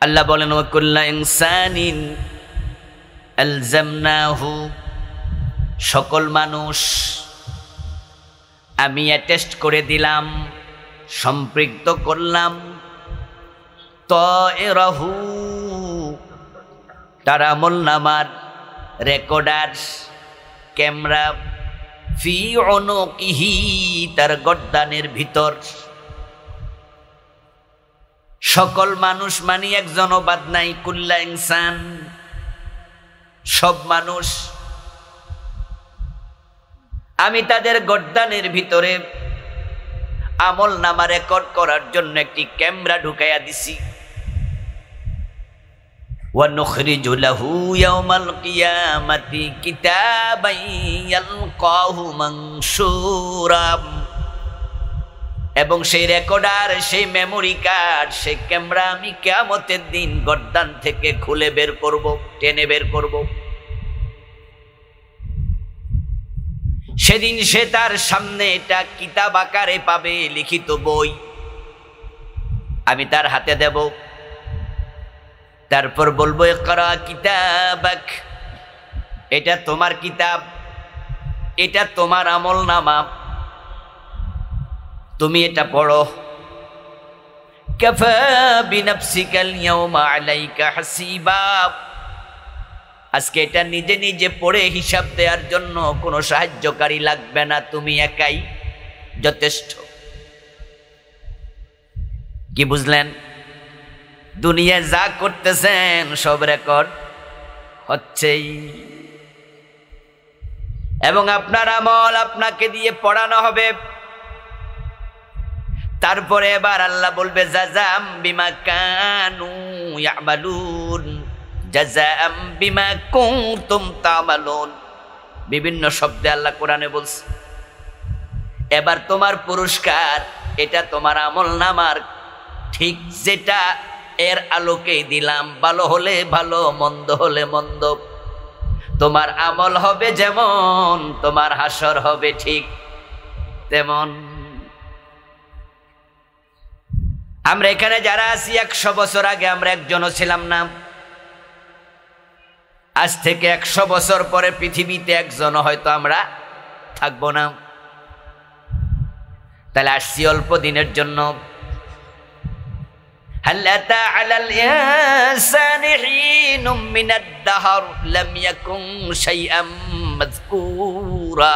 আল্লাহ বলেন ওয়া কুল্লা ইনসানিন আলজামনাহু, সকল মানুষ আমি অ্যাটেস্ট করে দিলাম, সম্পৃক্ত করলাম তায়রাহু, তার আমলনামার রেকর্ডার ক্যামেরা, ফি উনুকিহি, তার গর্দানের ভিতর। সকল মানুষ মানি একজনও বাদ নাই, কুল্লা ইনসান, সব মানুষ আমি তাদের গর্দানের ভিতরে আমল নামা রেকর্ড করার জন্য একটি ক্যামেরা ঢুকাইয়া দিছি। ওয়া নুখরিজু লাহু ইয়াওমাল কিয়ামাতি কিতাবান ইয়ালকাহু মানশুরা, এবং সেই রেকর্ডার, সেই মেমোরি কার্ড, সেই ক্যামেরা আমি কিয়ামতের দিন গর্দান থেকে খুলে বের করব, টেনে বের করব। সেদিন সে তার সামনে এটা কিতাব আকারে পাবে, লিখিত বই আমি তার হাতে দেব। তারপর বলবো ইকরা কিতাবাক, এটা তোমার কিতাব, এটা তোমার আমলনামা, তুমি এটা পড়ো। কাফা বিনাফসিকাল ইয়াওমা আলাইকা হাসিবা, আজকে এটা নিজে নিজে পড়ে হিসাব দেওয়ার জন্য কোনো সাহায্যকারী লাগবে না, তুমি একাই যথেষ্ট। কি বুঝলেন? দুনিয়ায় যা করতেছেন সব রেকর্ড হচ্ছেই, এবং আপনার আমল আপনাকে দিয়ে পড়ানো হবে। তারপরে এবার আল্লাহ বলবে জাযাম বিমা কানু ইয়ামালুন, জাযাম বিমা কুনতুম তা'মালুন, বিভিন্ন শব্দে আল্লাহ কোরআনে বলছে। এবার তোমার পুরস্কার, এটা তোমার আমলনামার ঠিক যেটা এর আলোকেই দিলাম, ভালো হলে ভালো, মন্দ হলে মন্দ। তোমার আমল হবে যেমন, তোমার হাসর হবে ঠিক তেমন। আমরা এখানে যারা আছি 100 বছর আগে আমরা একজনও ছিলাম না। আজ থেকে 100 বছর পরে পৃথিবীতে একজনও হয়তো আমরা থাকবো না। তাহলে আসছি অল্প দিনের জন্য। হাল আতা আলাল ইনসানি হিনুম মিনাদ দাহর লাম ইয়াকুন শাইআম মাযকুরা,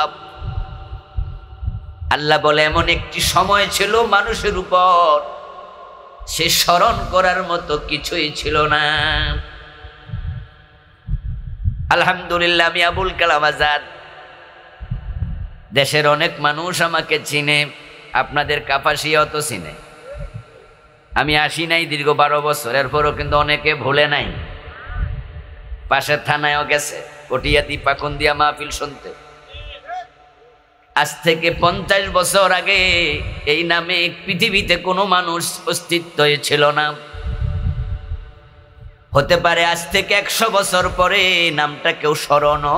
আল্লাহ বলে এমন একটি সময় ছিল মানুষের উপর সে স্মরণ করার মতো কিছুই ছিল না। আলহামদুলিল্লাহ, আমি আবুল কালাম আজাদ, দেশের অনেক মানুষ আমাকে চিনে, আপনাদের কাপাসিয়াও তো চিনে। আমি আসি নাই দীর্ঘ 12 বছর, এরপরও কিন্তু অনেকে ভুলে নাই। পাশের থানায়ও গেছে কটিয়াদি পাকুন্দিয়া মাহফিল শুনতে। আজ থেকে 50 বছর আগে এই নামে পৃথিবীতে কোনো মানুষ অস্তিত্বই ছিল না। হতে পারে আজ থেকে 100 বছর পরে নামটা কেউ স্মরণও।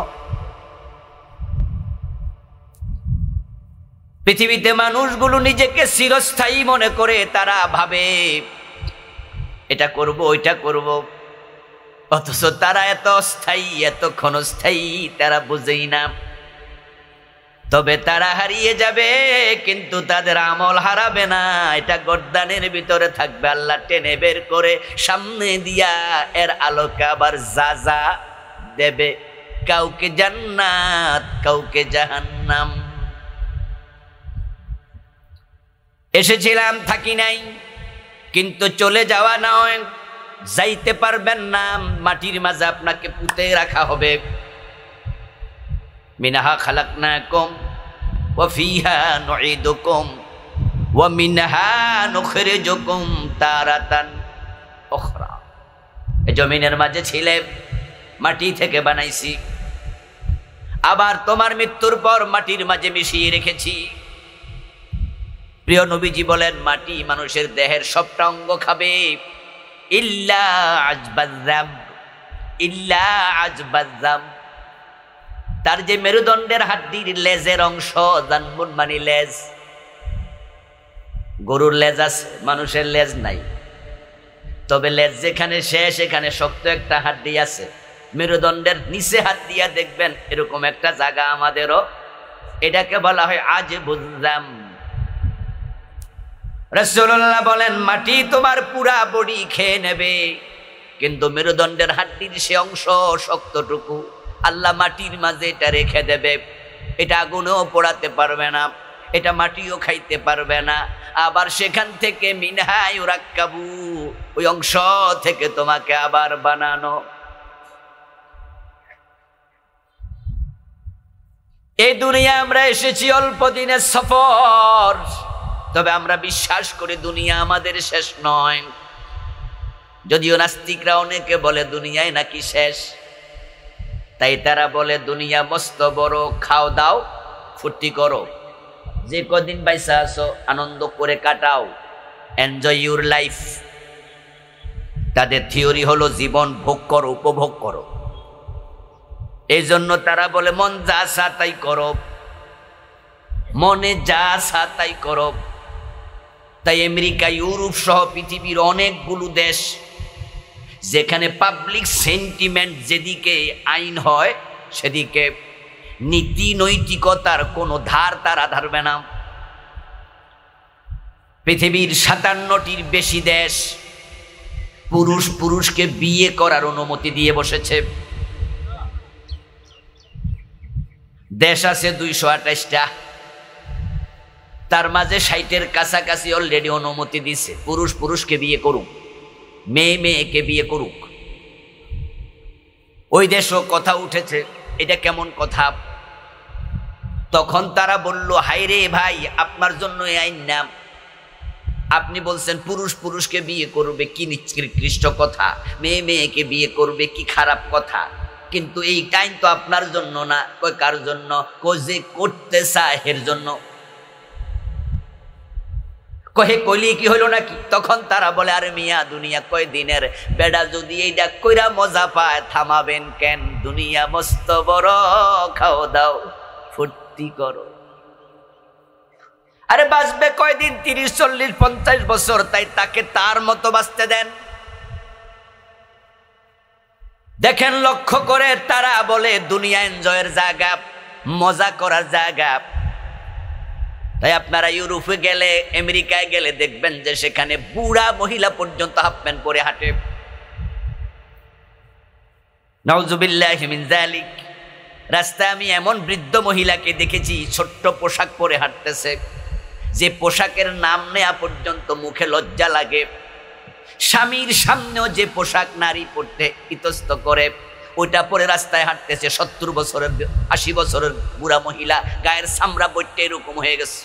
পৃথিবীতে মানুষগুলো নিজেকে চিরস্থায়ী মনে করে, তারা ভাবে এটা করব ওইটা করব, অথচ তারা এত অস্থায়ী, এত ক্ষণস্থায়ী তারা বুঝেই না। তবে তারা হারিয়ে যাবে, কিন্তু তাদের আমল হারাবে না, এটা গর্দানের ভিতরে থাকবে। আল্লাহ টেনে বের করে সামনে দিয়া এর আলোকে আবার যা দেবে, কাউকে জান্নাত, কাউকে জাহান্নাম। এসেছিলাম, থাকি নাই, কিন্তু চলে যাওয়া নয়, যাইতে পারবেন না। মাটির মাঝে আপনাকে পুঁতে রাখা হবে। মিনহা খালাকনাকুম ওয়া ফিহা নুঈদুকুম ওয়া মিনহা নুখরিজুকুম তারাতান উখরা। এই জমিনের মাঝে ছিলে, মাটি থেকে বানাইছি, আবার তোমার মৃত্যুর পর মাটির মাঝে মিশিয়ে রেখেছি। প্রিয় নবীজি বলেন, মাটি মানুষের দেহের সবটা অঙ্গ খাবে, ইল্লা আজবাযাম, ইল্লা আজবাযাম। তার যে মেরুদণ্ডের হাড্ডির লেজের অংশ, জানবুন মানে লেজ, গরুর লেজ আছে, মানুষের লেজ নাই। তবে লেজ যেখানে শেষ এখানে শক্ত একটা হাড্ডি আছে, মেরুদণ্ডের নিচে হাত দিয়া দেখবেন এরকম একটা জায়গা আমাদেরও, এটাকে বলা হয় আজ বুঝলাম। রাসূলুল্লাহ বলেন মাটি তোমার পুরা বডি খেয়ে নেবে, কিন্তু মেরুদণ্ডের হাড্ডির সে অংশ শক্তটুকু আল্লাহ মাটির মাঝে এটা রেখে দেবে। এটা আগুনেও পোড়াতে পারবে না, এটা মাটিও খাইতে পারবে না। আবার সেখান থেকে মিনহা ইউরাক্কাবু, ওই অংশ থেকে তোমাকে আবার বানানো। এই দুনিয়া আমরা এসেছি অল্প দিনের সফর, তবে আমরা বিশ্বাস করি দুনিয়া আমাদের শেষ নয়। যদিও নাস্তিকরা অনেকে বলে দুনিয়ায় নাকি শেষ, তাই তারা বলে দুনিয়া মস্ত বড়, খাও দাও ফুর্তি করো, যে কদিন বাইসা আছো আনন্দ করে কাটাও, এনজয় ইউর লাইফ। তাদের থিওরি হলো জীবন ভোগ করো, উপভোগ করো। এই জন্য তারা বলে মন যা সা তাই করো, মনে যা সা তাই করো। তাই আমেরিকা, ইউরোপ সহ পৃথিবীর অনেকগুলো দেশ যেখানে পাবলিক সেন্টিমেন্ট যেদিকে আইন হয় সেদিকে নীতি নৈতিকতার কোনো ধার তারা ধারবে না। পৃথিবীর 57টির বেশি দেশ পুরুষ পুরুষকে বিয়ে করার অনুমতি দিয়ে বসেছে। দেশ আছে 228টা, তার মাঝে 60-এর কাছাকাছি অলরেডি অনুমতি দিছে পুরুষ পুরুষকে বিয়ে করুক, মেয়ে মেয়েকে বিয়ে করুক। ওই দেশও কথা উঠেছে, এটা কেমন কথা? তখন তারা বলল হায়রে ভাই, আপনার জন্য এই আইন না, আপনি বলছেন পুরুষ পুরুষকে বিয়ে করবে, কি নিকৃষ্ট কথা, মেয়ে মেয়েকে বিয়ে করবে, কি খারাপ কথা। কিন্তু এই আইন তো আপনার জন্য না। কই কার জন্য? কই যে করতে চায় এর জন্য। কহে কইলি কি হইল নাকি? তখন তারা বলে আরে মিয়া দুনিয়া কয় দিনের, বেডা যদি এইটা কইরা মজা পায় থামাবেন কেন? দুনিয়া মস্ত বড়, খাও দাও ফুর্তি করো। আরে বাঁচবে কয়দিন? 30, 40, 50 বছর, তাই তাকে তার মতো বাঁচতে দেন। দেখেন লক্ষ্য করে, তারা বলে দুনিয়া এনজয়ের জায়গা, মজা করার জায়গা। তাই আপনারা ইউরোপে গেলে, আমেরিকায় গেলে দেখবেন যে সেখানে বুড়া মহিলা পর্যন্ত হাফ প্যান্ট পরে হাঁটে। নাউজুবিল্লাহি মিন যালিক। রাস্তায় আমি এমন বৃদ্ধ মহিলাকে দেখেছি ছোট্ট পোশাক পরে হাঁটতেছে, যে পোশাকের নাম নেয়া পর্যন্ত মুখে লজ্জা লাগে। স্বামীর সামনেও যে পোশাক নারী পড়তে ইতস্ত করে, ওইটা পরে রাস্তায় হাঁটতেছে। 70 বছরের 80 বছরের বুড়া মহিলা, গায়ের চামড়া বইটা এরকম হয়ে গেছে।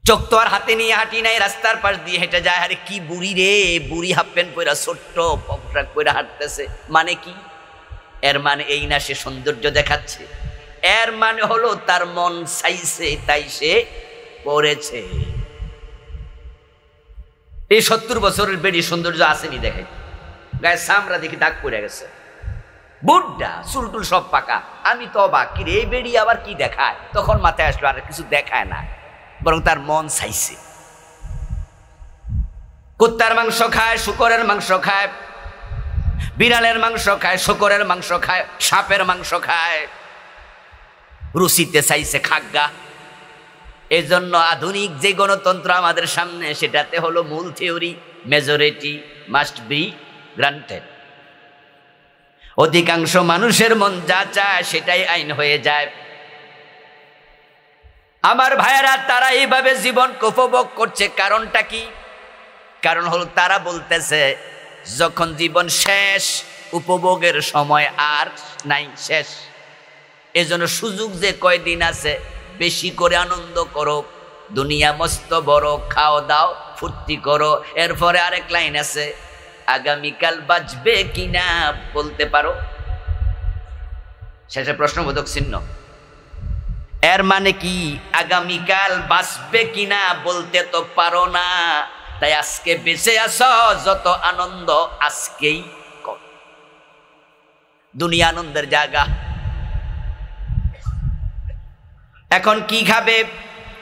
চোখ তো আর হাতে নিয়ে হাঁটি নাই, রাস্তার পাশ দিয়ে হেঁটে যায়। আরে কি বুড়ি রে, বুড়ি হাফ প্যান্ট পরা ছোট্ট পোশাক পরে হাঁটতেছে, মানে কি? এর মানে এই না সে সৌন্দর্য দেখাচ্ছে, এর মানে হলো তার মন চাইছে তাই সে পড়েছে। এই 70 বছরের বেড়ি সৌন্দর্য আসেনি দেখাই, গায়ে চামড়া দেখি দাগ পড়ে গেছে, বুড্ডা চুলটুল সব পাকা। আমি তো অবাক, কি রে এই বেড়ি আবার কি দেখায়? তখন মাথায় আসলো আর কিছু দেখায় না, বরং তার মন চাইছে। কুত্তার মাংস খায়, শুকরের মাংস খায়, বিড়ালের মাংস খায়, শুকরের মাংস খায়, সাপের মাংস খায়, রুচিতে চাইছে খাগ্গা। এই জন্য আধুনিক যে গণতন্ত্র আমাদের সামনে, সেটাতে হলো মূল theory majority must be granted. অধিকাংশ মানুষের মন যা চায় সেটাই আইন হয়ে যায়। আমার ভাইয়েরা, তারা এইভাবে জীবন উপভোগ করছে, কারণটা কি? কারণ হলো তারা বলতেছে যখন জীবন শেষ, উপভোগের সময় আর নাই, শেষ। এজন্য সুযোগ যে কয়দিন আছে বেশি করে আনন্দ করো, দুনিয়া মস্ত বড়, খাও দাও ফুর্তি করো। এরপরে আরেক লাইন আছে, আগামীকাল বাঁচবে কিনা বলতে পারো। শেষে প্রশ্নবোধক চিহ্ন। এর মানে কি? আগামীকাল বাঁচবে কিনা বলতে তো পারো না, তাই আজকে বেঁচে আছো, যত আনন্দ আজকেই কর। দুনিয়া আনন্দের জায়গা। এখন কি খাবে?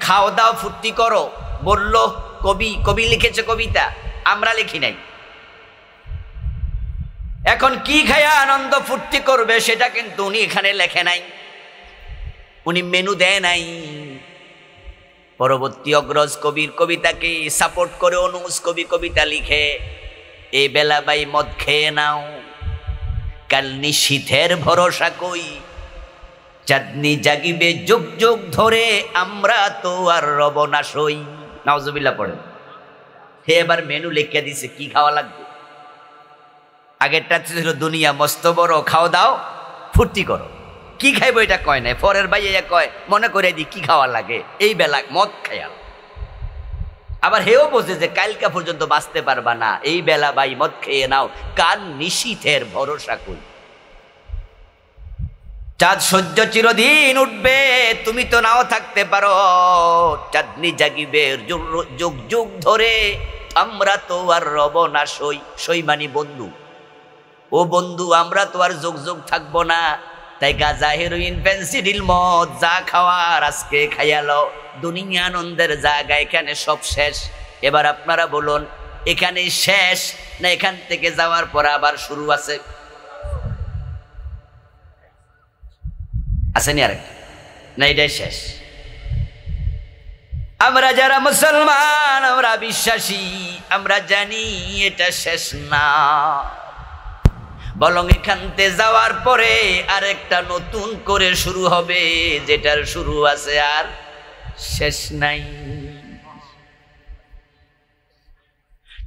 খাও দাও ফুর্তি করো বললো, কবি লিখেছে কবিতা, আমরা লিখি নাই। এখন কি খায়া আনন্দ ফুর্তি করবে সেটা কিন্তু উনি এখানে লেখে নাই, উনি মেনু দেয় নাই। পরবর্তী অগ্রজ কবির কবিতাকে সাপোর্ট করে অনুজ কবি কবিতা লিখে, এই বেলা বাই মদ খেয়ে নাও, কাল নিশীথের ভরসা কই, চাঁদনি জাগিবে যুগ যুগ ধরে, আমরা তো আর রব না সই। নাউজুবিল্লাহ পড়েন। হে এবার মেনু লিখে দিছে কি খাওয়া লাগবে। আগেরটা ছিল দুনিয়া মস্ত বড়, খাও দাও ফুর্তি করো। কি খাইবো এটা কয় নাই, পরের ভাইয়া কয় মনে করে দি কি খাওয়া লাগে, এই বেলা মদ খায়া। আবার হেও বোঝে যে কালকা পর্যন্ত বাঁচতে পারবা না, এই বেলা ভাই মদ খেয়ে নাও, কাল নিশীথের ভরসা কই। চাঁদ সূর্য চিরদিন উঠবে, তুমি তো নাও থাকতে পারো, চাঁদনি জাগিবে যুগ যুগ ধরে, আমরা তো আর রব না সই। সই মানি বন্ধু, ও বন্ধু আমরা তো আর যুগ যুগ থাকবো না, তাই গাঁজা হেরোইন ফেন্সিডিল মদ যা খাওয়ার আজকে খাইয়ালো। দুনিয়া আনন্দের জায়গা, এখানে সব শেষ। এবার আপনারা বলুন এখানে শেষ না এখান থেকে যাওয়ার পর আবার শুরু আছে? আসেনি আরেকটা না, এটাই শেষ। আমরা যারা মুসলমান, আমরা বিশ্বাসী, আমরা জানি এটা শেষ না, বরং এখানতে যাওয়ার পরে আরেকটা নতুন করে শুরু হবে, যেটার শুরু আছে আর শেষ নাই।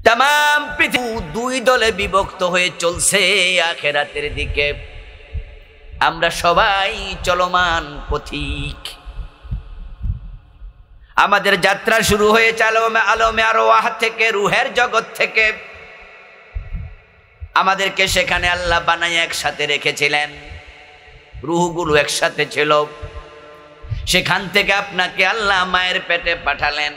তামাম পৃথিবী দুই দলে বিভক্ত হয়ে চলছে আখিরাতের দিকে। আমরা সবাই চলমান পথিক। আমাদের যাত্রা শুরু হয়েছে আলমে আরওয়াহ থেকে, রুহের জগৎ থেকে। আমাদেরকে সেখানে আল্লাহ বানায় একসাথে রেখেছিলেন, রুহগুলো একসাথে ছিল। সেখান থেকে আপনাকে আল্লাহ মায়ের পেটে পাঠালেন,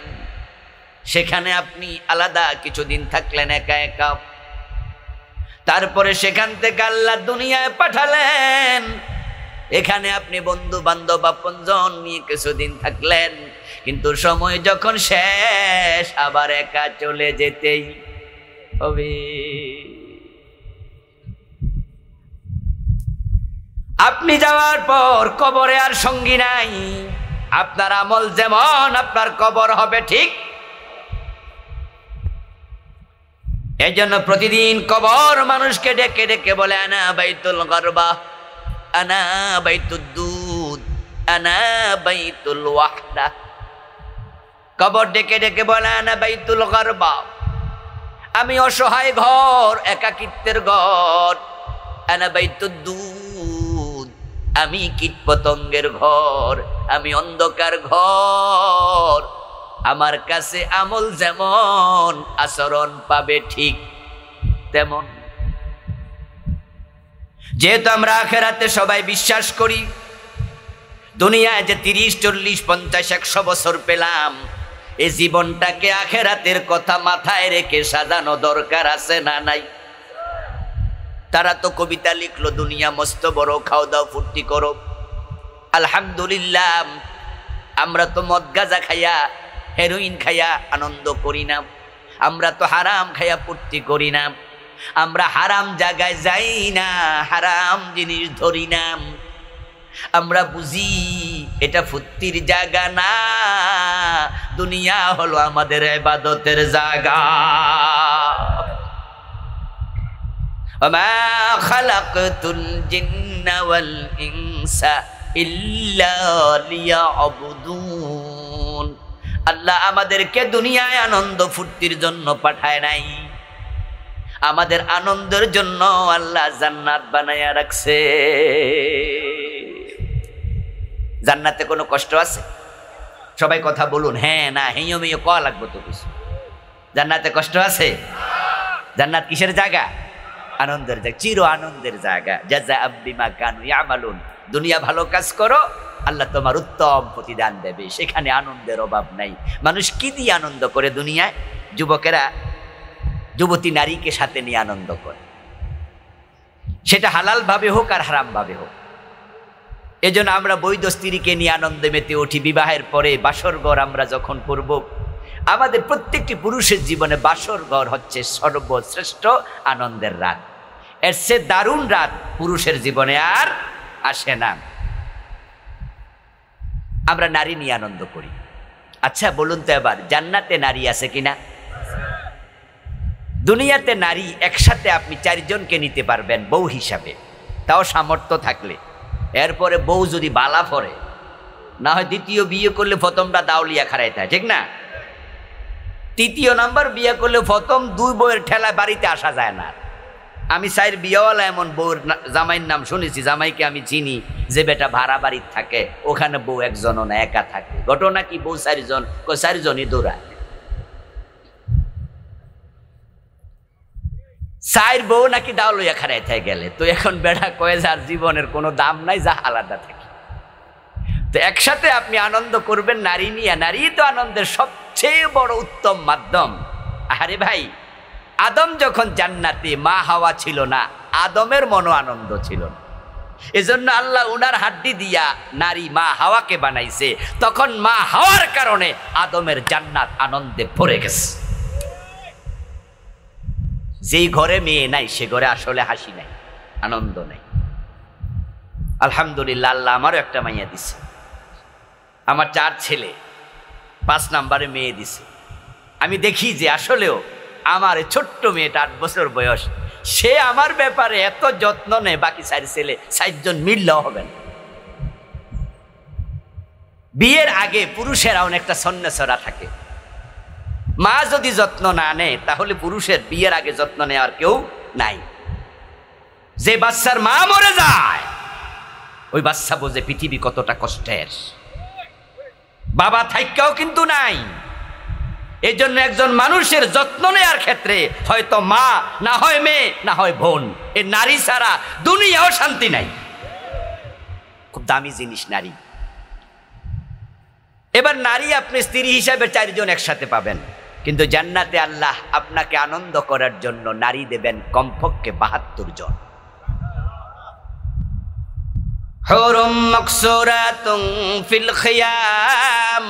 সেখানে আপনি আলাদা কিছুদিন থাকলেন একা একা। তারপরে সেখান থেকে আল্লাহ দুনিয়ায় পাঠালেন, এখানে আপনি বন্ধু বান্ধব আপনজন নিয়ে কিছুদিন থাকলেন, কিন্তু সময় যখন শেষ আবার একা চলে যেতেই হবে। আপনি যাওয়ার পর কবরে আর সঙ্গী নাই। আপনার আমল যেমন আপনার কবর হবে ঠিক। এই জন্য প্রতিদিন কবর মানুষকে ডেকে ডেকে বলে, আনা বাইতুল গরবা, আনা বাইতুদ দুধ, আনা বাইতুল ওয়াহদা। কবর ডেকে ডেকে বলে, আনা বাইতুল গরবা, আমি অসহায় ঘর, একাকিত্বের ঘর। আনা বাইতুদ দুধ, আমি কীট পতঙ্গের ঘর, আমি অন্ধকার ঘর। আমার কাছে আমল যেমন, আচরণ পাবে ঠিক তেমন। যেহেতু আমরা আখিরাতে সবাই বিশ্বাস করি, দুনিয়ায় যে 30, 40, 50, 100 বছর পেলাম, এই জীবনটাকে আখিরাতের কথা মাথায় রেখে সাজানো দরকার আছে না নাই? তারা তো কবিতা লিখলো, দুনিয়া মস্ত বড়, খাও দাও ফুর্তি করো। আলহামদুলিল্লাহ, আমরা তো মদ গাঁজা খাইয়া, হেরোইন খাইয়া আনন্দ করি না, আমরা তো হারাম খাইয়া ফুর্তি করি না, আমরা হারাম জায়গায় যাই না, হারাম জিনিস ধরি না। আমরা বুঝি এটা ফুর্তির জায়গা না, দুনিয়া হলো আমাদের ইবাদতের জায়গা। ওমা খালাকতুল জিন্না ওয়াল ইনসা ইল্লা লিয়াবুদুন। আল্লাহ আমাদেরকে দুনিয়ায় আনন্দ ফুর্তির জন্য পাঠায় নাই, আমাদের আনন্দের জন্য আল্লাহ জান্নাত বানায়া রাখছে। জান্নাতে কোনো কষ্ট আছে? সবাই কথা বলুন, হ্যাঁ না হেঁয়ো মেয়ে কয়া লাগবে তো কিছু। জান্নাতে কষ্ট আছে? জান্নাত কিসের জায়গা? আনন্দের জায়গা, চির আনন্দের জায়গা। জাযাআ বিমা কানু ইয়ামালুন। দুনিয়া ভালো কাজ করো, আল্লাহ তোমার উত্তম প্রতিদান দেবে, সেখানে আনন্দের অভাব নাই। মানুষ কি দিয়ে আনন্দ করে দুনিয়ায়? যুবকেরা যুবতী নারীকে সাথে নিয়ে আনন্দ করে, সেটা হালাল ভাবে হোক আর হারাম ভাবে হোক। এজন্য আমরা বৈধ স্ত্রীকে নিয়ে আনন্দে মেতে উঠি। বিবাহের পরে বাসর ঘর আমরা যখন করব, আমাদের প্রত্যেকটি পুরুষের জীবনে বাসর ঘর হচ্ছে সর্বশ্রেষ্ঠ আনন্দের রাত। এর চেয়ে দারুণ রাত পুরুষের জীবনে আর আসে না। আমরা নারী নিয়ে আনন্দ করি। আচ্ছা বলুন তো এবার, জান্নাতে নারী আছে কিনা? দুনিয়াতে নারী একসাথে আপনি 4 জনকে নিতে পারবেন বউ হিসাবে, তাও সামর্থ্য থাকলে। এরপরে বউ যদি বালা পড়ে, না হয় দ্বিতীয় বিয়ে করলে প্রথমটা দাউলিয়া খারাইতে হয়, ঠিক না? তৃতীয় নাম্বার বিয়ে করলে প্রথম 2 বউয়ের ঠেলায় বাড়িতে আসা যায় না। আমি 4 বিয়েওয়ালা এমন বউর জামাইয়ের নাম শুনেছি, জামাইকে আমি চিনি, যে বেটা ভাড়া বাড়ির থাকে, ওখানে বউ একজনও না, একা থাকে। ঘটনা কি, বউ 4 জন, 4 জনই দৌড়ায়। 4 বউ নাকি দাও লইয়া খারাইতে গেলে, তো এখন বেটা কয়ে যার জীবনের কোনো দাম নাই, যা আলাদা থাকে। তো একসাথে আপনি আনন্দ করবেন নারী নিয়ে। নারী তো আনন্দের সবচেয়ে বড় উত্তম মাধ্যম। আরে ভাই, আদম যখন জান্নাতে, মা হাওয়া ছিল না, আদমের মনো আনন্দ ছিল না। এজন্য আল্লাহ উনার হাড্ডি দিয়া নারী মা হাওয়াকে বানাইছে। তখন মা হাওয়ার কারণে আদমের জান্নাত আনন্দে ভরে গেছে। যেই ঘরে মেয়ে নাই, সে ঘরে আসলে হাসি নাই, আনন্দ নাই। আলহামদুলিল্লাহ, আল্লাহ আমারও একটা মাইয়া দিছে। আমার 4 ছেলে, 5 নম্বরে মেয়ে দিছে। আমি দেখি যে আসলেও আমার ছোট্ট মেয়েটা 8 বছর বয়স, সে আমার ব্যাপারে এত যত্ন নেয়, বাকি 4 ছেলে 4 জন মিললেও হবে না। বিয়ের আগে পুরুষেরা অনেকটা সন্ন্যাসরা থাকে। মা যদি যত্ন না নেয়, তাহলে পুরুষের বিয়ের আগে যত্ন নেওয়ার কেউ নাই। যে বাচ্চার মা মরে যায়, ওই বাচ্চা বোঝে পৃথিবী কতটা কষ্টের। বাবা থাইকাও কিন্তু নাই। এই জন্য একজন মানুষের যত্ন নেওয়ার ক্ষেত্রে হয়তো মা, না হয় মেয়ে, না হয় বোন, এই নারী ছাড়া দুনিয়াও শান্তি নাই। খুব দামি জিনিস নারী। এবার নারী আপনি স্ত্রী হিসাবে 4 জন একসাথে পাবেন, কিন্তু জান্নাতে আল্লাহ আপনাকে আনন্দ করার জন্য নারী দেবেন কমপক্ষে 72 জন। হুরুম মাকসুরাতুন ফিল খিয়াম।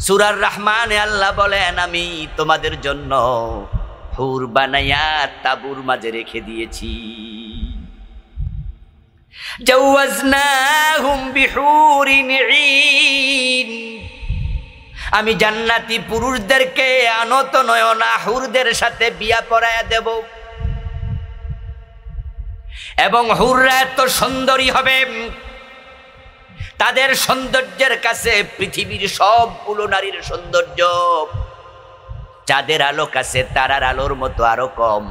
সূরা রহমানে আল্লাহ বলেন, আমি তোমাদের জন্য হুর বানায়া তাবুর মাঝে রেখে দিয়েছি। জাওয়াজনাহুম বিহুরিন ঈন। আমি জান্নাতি পুরুষদেরকে আনত নয়না হুরদের সাথে বিয়া পড়ায়া দেব, এবং হুররা এত সুন্দরী হবে, তাদের সৌন্দর্যের কাছে পৃথিবীর সবগুলো নারীর সৌন্দর্য চাঁদের আলো কাছে তারার আলোর মতো আরো কম।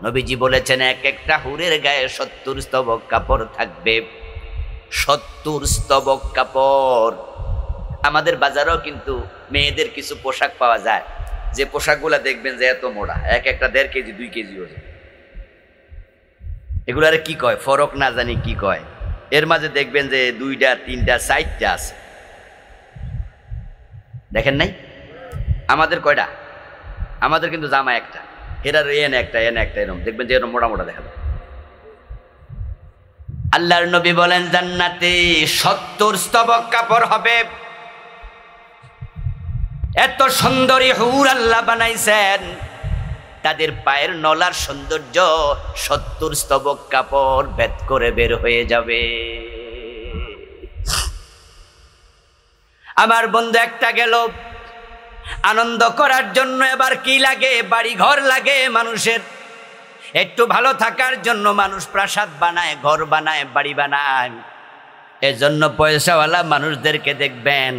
নবীজি বলেছেন, এক একটা হুরের গায়ে 70 স্তবক কাপড় থাকবে। 70 স্তবক কাপড়। আমাদের বাজারেও কিন্তু মেয়েদের কিছু পোশাক পাওয়া যায়, যে পোশাকগুলা দেখবেন যে এত মোটা, এক একটা 1.5 কেজি 2 কেজি ওজন। এগুলারে কি কয়, ফরক না জানি কি কয়। এর মাঝে দেখবেন যে 2টা 3টা 4টা আছে, দেখেন নাই? আমাদের কয়টা? আমাদের কিন্তু জামা একটা, এরার এনে একটা এরকম দেখবেন যে এরকম মোটা মোটা দেখা যায়। আল্লাহর নবী বলেন, জান্নাতে 70 স্তবক কাপড় হবে। এত সুন্দরী হুর আল্লাহ বানাইছেন, তাদের পায়ের নলার সৌন্দর্য 70 স্তবক কাপড় ভেদ করে বের হয়ে যাবে। আমার বন্ধু একটা গেল আনন্দ করার জন্য। এবার কি লাগে? বাড়ি ঘর লাগে মানুষের। একটু ভালো থাকার জন্য মানুষ প্রাসাদ বানায়, ঘর বানায়, বাড়ি বানায়। এজন্য পয়সাওয়ালা মানুষদেরকে দেখবেন,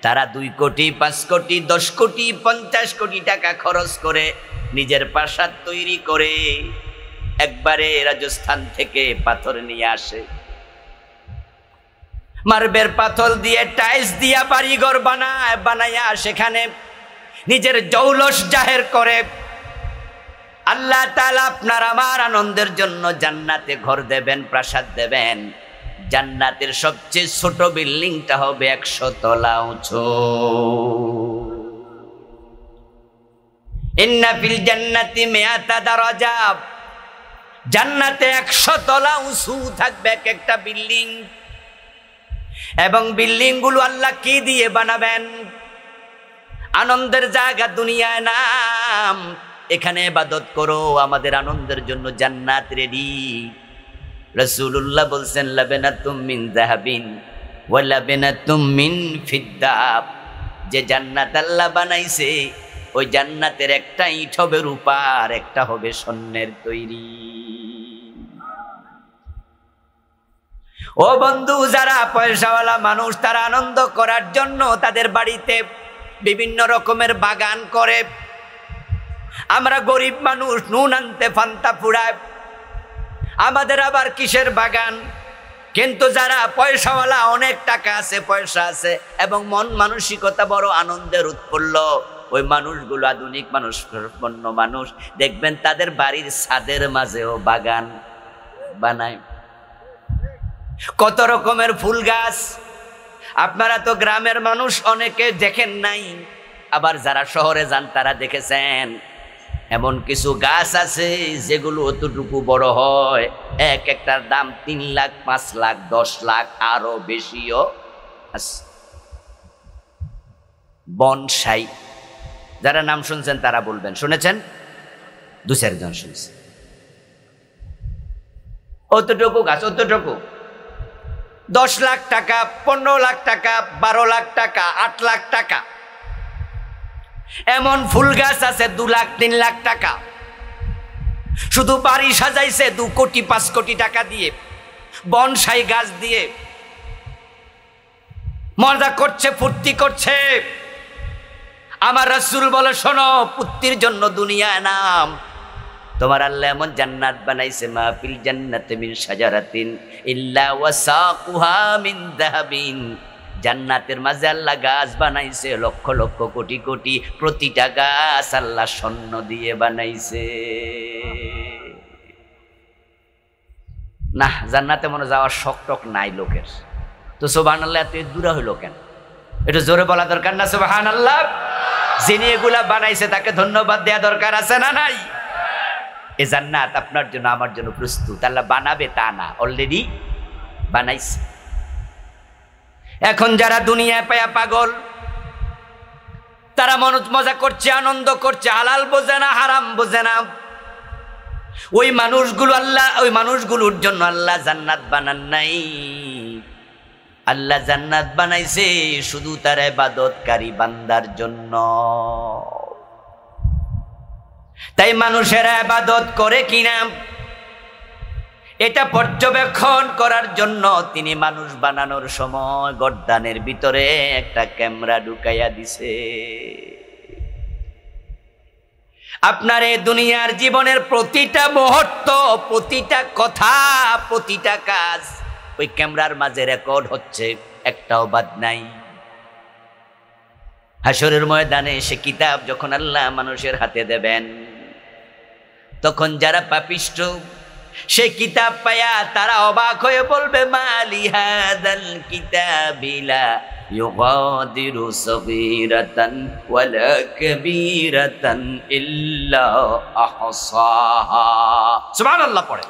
তারা 2 কোটি 5 কোটি 10 কোটি 50 কোটি টাকা খরচ করে নিজের প্রাসাদ তৈরি করে একবারে রাজস্থান থেকে পাথর নিয়ে আসে, মার্বেল পাথর দিয়ে টাইলস দিয়া বাড়িঘর বানায়, বানায়া সেখানে নিজের জৌলস জাহের করে। আল্লাহ তাআলা আপনার আমার আনন্দের জন্য জান্নাতে ঘর দেবেন, প্রাসাদ দেবেন। জান্নাতের সবচেয়ে ছোট বিল্ডিংটা হবে 100 তলা উঁচু। ইন্না ফিল জান্নাতি মিআতা দারাজা। জান্নাতে 100 তলা উঁচু থাকবে এক একটা বিল্ডিং। এবং বিল্ডিং গুলো আল্লাহ কি দিয়ে বানাবেন? আনন্দের জায়গা দুনিয়ায় নাম, এখানে ইবাদত করো, আমাদের আনন্দের জন্য জান্নাত রেডি। রাসূলুল্লাহ বলছেন লাবানাতুম মিন যাহাবিন ওয়া লাবানাতুম মিন ফিদ্দা, যে জান্নাত আল্লাহ বানাইছে ওই জান্নাতের একটা ইট হবে রূপার, একটা হবে স্বর্ণের তৈরি। ও বন্ধু, যারা পয়সাওয়ালা মানুষ তারা আনন্দ করার জন্য তাদের বাড়িতে বিভিন্ন রকমের বাগান করে। আমরা গরিব মানুষ নুন আনতে ফান্তা ফুরায়, আমাদের আবার কিসের বাগান। কিন্তু যারা পয়সাওয়ালা, অনেক টাকা আছে, পয়সা আছে এবং মন মানসিকতা বড় আনন্দের উৎফুল্ল, ওই মানুষগুলো আধুনিক মানুষ, সম্পন্ন মানুষ, দেখবেন তাদের বাড়ির ছাদের মাঝেও বাগান বানায়, কত রকমের ফুল গাছ। আপনারা তো গ্রামের মানুষ, অনেকে দেখেন নাই, আবার যারা শহরে যান তারা দেখেছেন। এমন কিছু গাছ আছে যেগুলো অতটুকু বড় হয়, এক একটার দাম 3 লাখ, 5 লাখ, 10 লাখ, আরো বেশিও আছে। বনসাই, যারা নাম শুনছেন তারা বলবেন, শুনেছেন? 2-4 জন শুনছে। অতটুকু গাছ, অতটুকু 10 লাখ টাকা, 15 লাখ টাকা, 12 লাখ টাকা, 8 লাখ টাকা। এমন ফুল গাছ আছে 2 লাখ, 3 লাখ টাকা। শুধু বাড়ি সাজাইছে 2 কোটি, 5 কোটি টাকা দিয়ে, বনসাই গাছ দিয়ে মজা করছে, ফুর্তি করছে। আমার রাসূল বলে, শোনো, পুত্তির জন্য দুনিয়ায় নাম। তোমার আল্লাহ এমন জান্নাত বানাইছে, মা ফিল জান্নাতি মিন শাজারাতিন ইল্লা ওয়াসাকুহা মিন যাহাবিন। জান্নাতের মাঝে আল্লাহ গাছ বানাইছে লক্ষ লক্ষ কোটি কোটি, প্রতিটা গাছ আল্লাহ স্বর্ণ দিয়ে বানাইছে। না, জান্নাতে মনে যাওয়ার শখ টক নাই লোকের, তো সুবহানাল্লাহ এত দূরে হইল কেন? একটু জোরে বলা দরকার না সুবহানাল্লাহ? যিনি এগুলা বানাইছে তাকে ধন্যবাদ দেওয়া দরকার আছে না নাই? এ জান্নাত আপনার জন্য আমার জন্য প্রস্তুত, আল্লাহ বানাবে তা না, অলরেডি বানাইছে। এখন যারা দুনিয়ায় পায়া পাগল, তারা মজা করছে, আনন্দ করছে, হালাল বোঝে না, হারাম বোঝে না। ওই মানুষগুলোর জন্য আল্লাহ জান্নাত বানান নাই। আল্লাহ জান্নাত বানাইছে শুধু তার ইবাদতকারী বান্দার জন্য। তাই মানুষেরা ইবাদত করে কিনা এটা পর্যবেক্ষণ করার জন্য তিনি মানুষ বানানোর সময় গর্দানের ভিতরে একটা ক্যামেরা ঢুকাইয়া দিছে। আপনার এই দুনিয়ার জীবনের প্রতিটা মুহূর্ত, প্রতিটা কথা, প্রতিটা কাজ ওই ক্যামেরার মাঝে রেকর্ড হচ্ছে, একটাও বাদ নাই। হাসরের ময়দানে সে কিতাব যখন আল্লাহ মানুষের হাতে দেবেন, তখন যারা পাপিষ্ঠ সে কিতাব পায়া তারা অবাক হয়ে বলবে, মালি হাদাল কিতাবিলা ইউগাদিরু সগীরাতান ওয়ালা কাবীরাতান ইল্লা আহসাহা। সুবহানাল্লাহ পড়ে।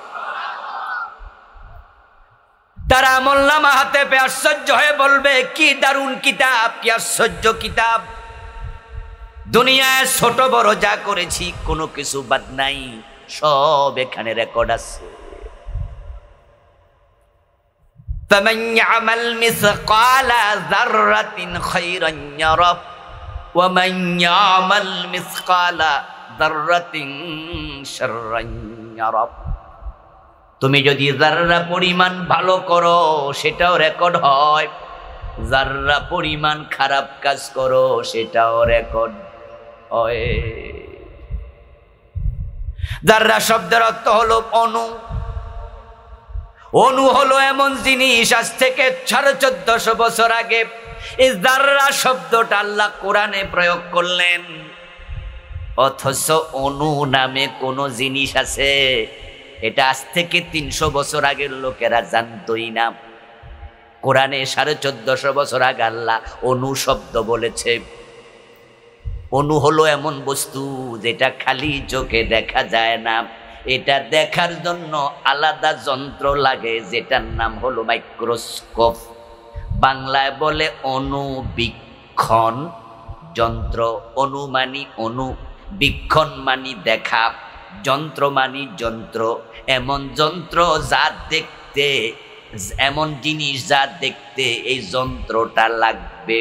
তারা আমলনামা হাতে পেয়ে আশ্চর্য হয়ে বলবে, কি দারুণ কিতাব, কি আশ্চর্য কিতাব। দুনিয়ায় ছোট বড় যা করেছি কোনো কিছু বাদ নাই, সব এখানে রেকর্ড আছে। ফামান ইয়ামাল মিসকালা যাররাতিন খায়রান ইয়ারা ওয়া মান ইয়ামাল মিসকালা যাররাতিন শাররান ইয়ারা। তুমি যদি যাররা পরিমাণ ভালো করো সেটাও রেকর্ড হয়, যাররা পরিমাণ খারাপ কাজ করো সেটাও রেকর্ড হয়। যাররা শব্দের অর্থ হলো অণু। অণু হলো এমন জিনিস, আজ থেকে 1450 বছর আগে এই যাররা শব্দটা আল্লাহ কোরআনে প্রয়োগ করলেন, অথচ অণু নামে কোন জিনিস আছে এটা আজ থেকে 300 বছর আগের লোকেরা জানতই না। কোরআনে 1450 বছর আগে আল্লাহ অণু শব্দ বলেছে। অণু হলো এমন বস্তু যেটা খালি চোখে দেখা যায় না, এটা দেখার জন্য আলাদা যন্ত্র লাগে যেটার নাম হলো মাইক্রোস্কোপ। বাংলায় বলে অণুবীক্ষণ যন্ত্র, অনু মানি অনু, বীক্ষণ মানি দেখা, যন্ত্র মানি যন্ত্র, এমন যন্ত্র যা দেখতে, এমন জিনিস যা দেখতে এই যন্ত্রটা লাগবে।